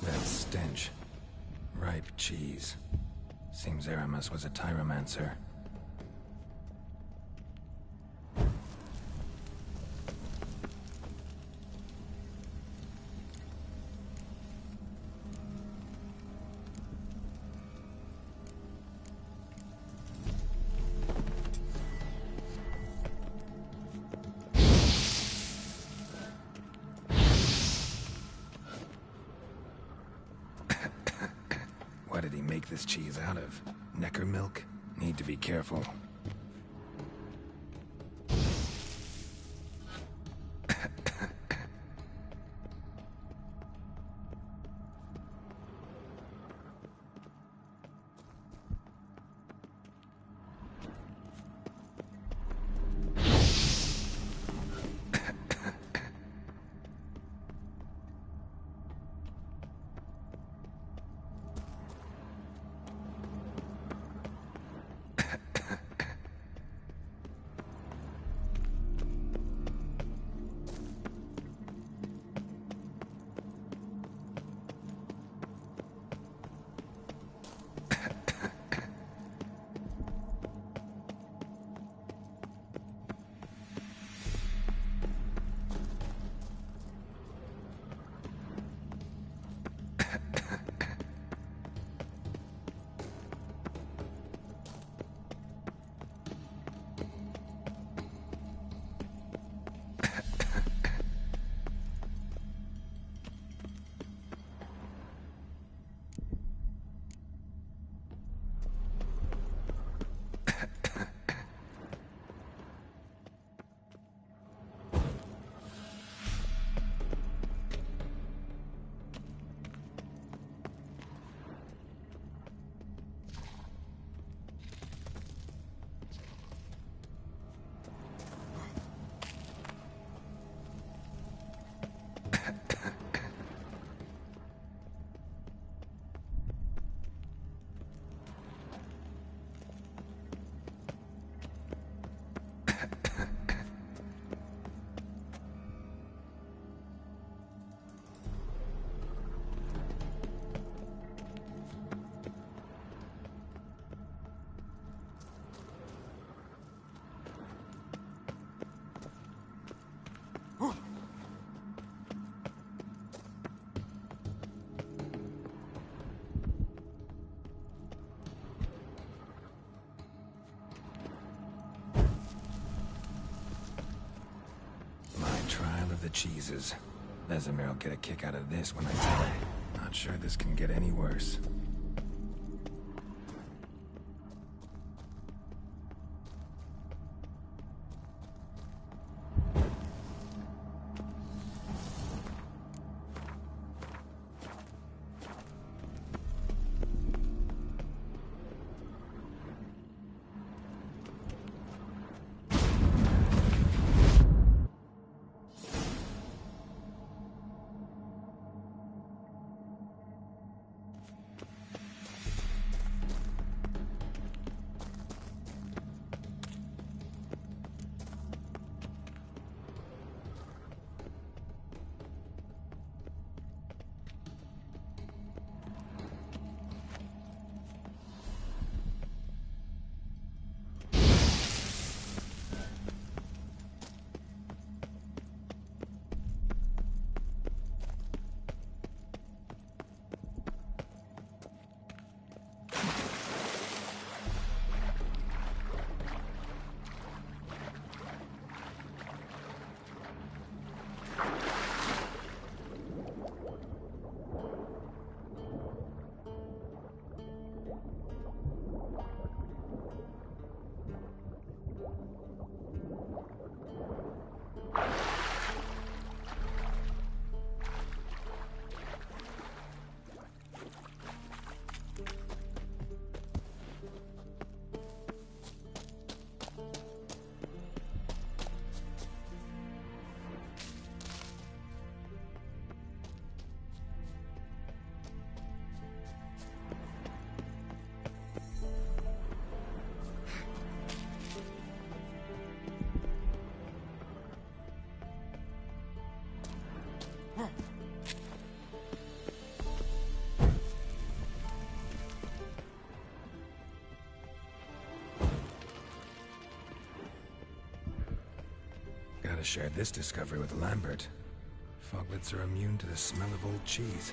That stench. Ripe cheese. Seems Aramis was a tyromancer. What did he make this cheese out of? Necker milk? Need to be careful. Trial of the cheeses. Vesemir will get a kick out of this when I tell him. Not sure this can get any worse. Gotta share this discovery with Lambert. Foglets are immune to the smell of old cheese.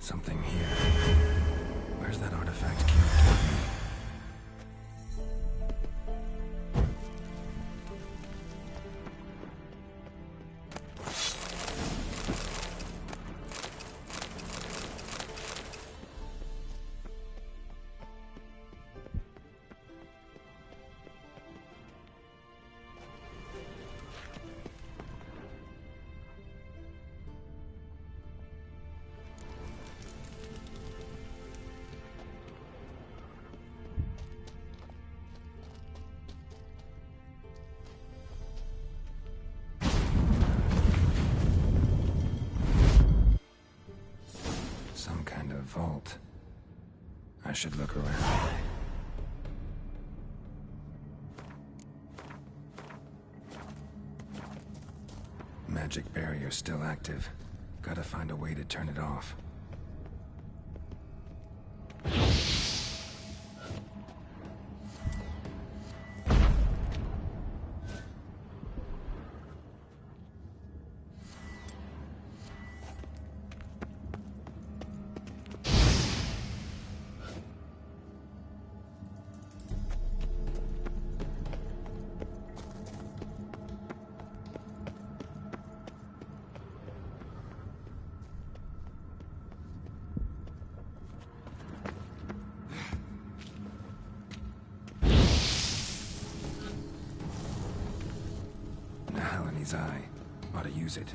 Something here. Where's that artifact Kira gave me? Some kind of vault. I should look around. Magic barrier still active. Gotta find a way to turn it off. His eye. Ought to use it.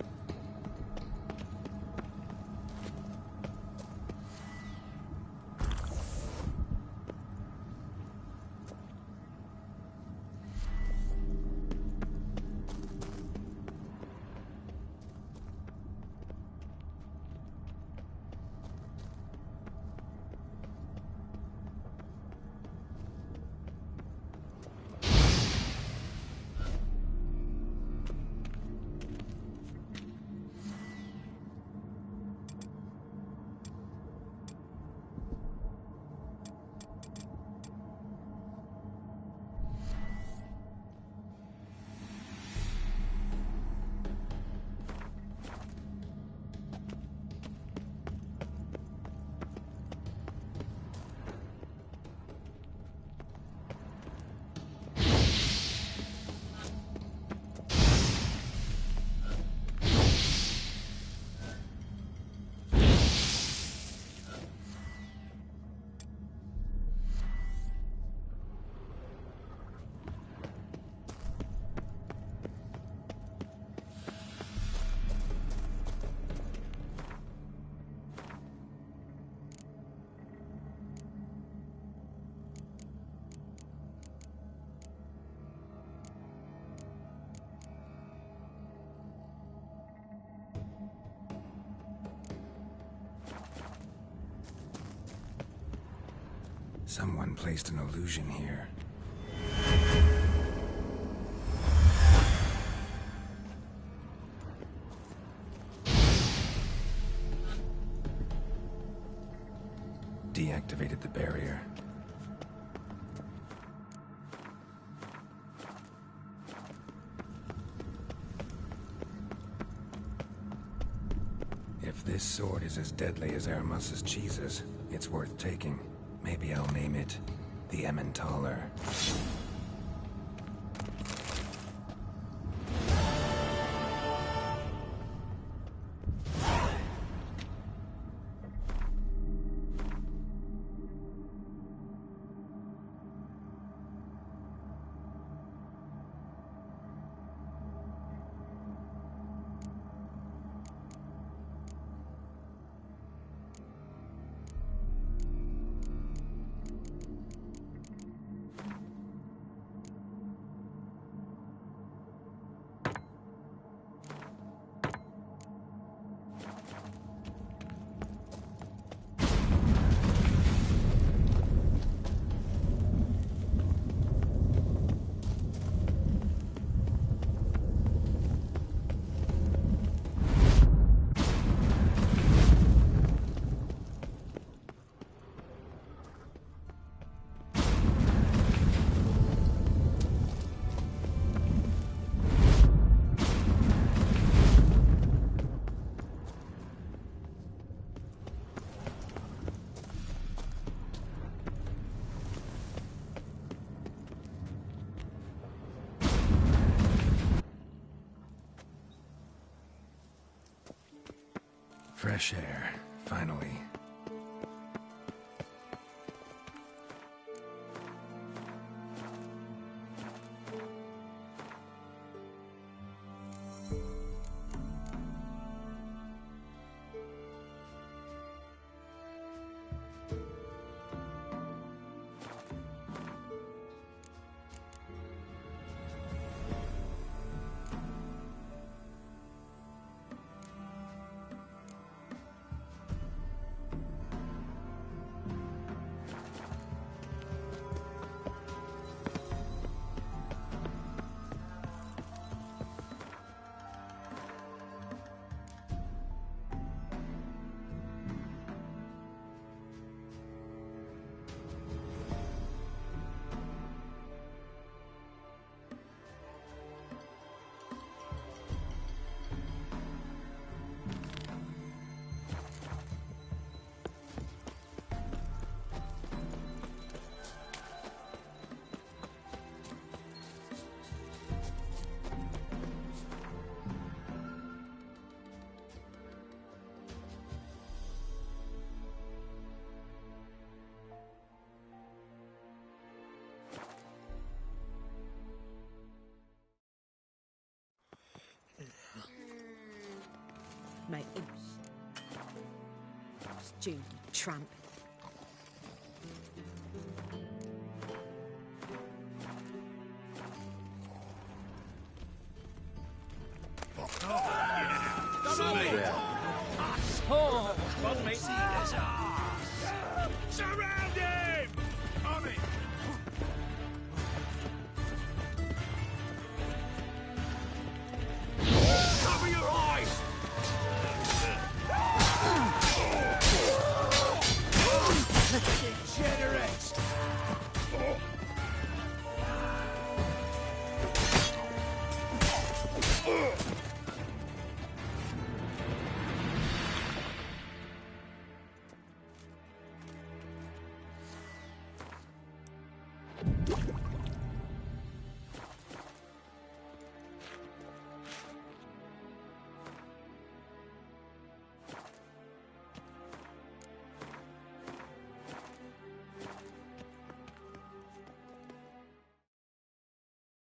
Someone placed an illusion here. Deactivated the barrier. If this sword is as deadly as Aramus's cheeses, it's worth taking. Maybe I'll name it the Emmentaler. fresh air, finally. Mate, stupid tramp. Surround him! On it! Cover your eyes! Degenerates!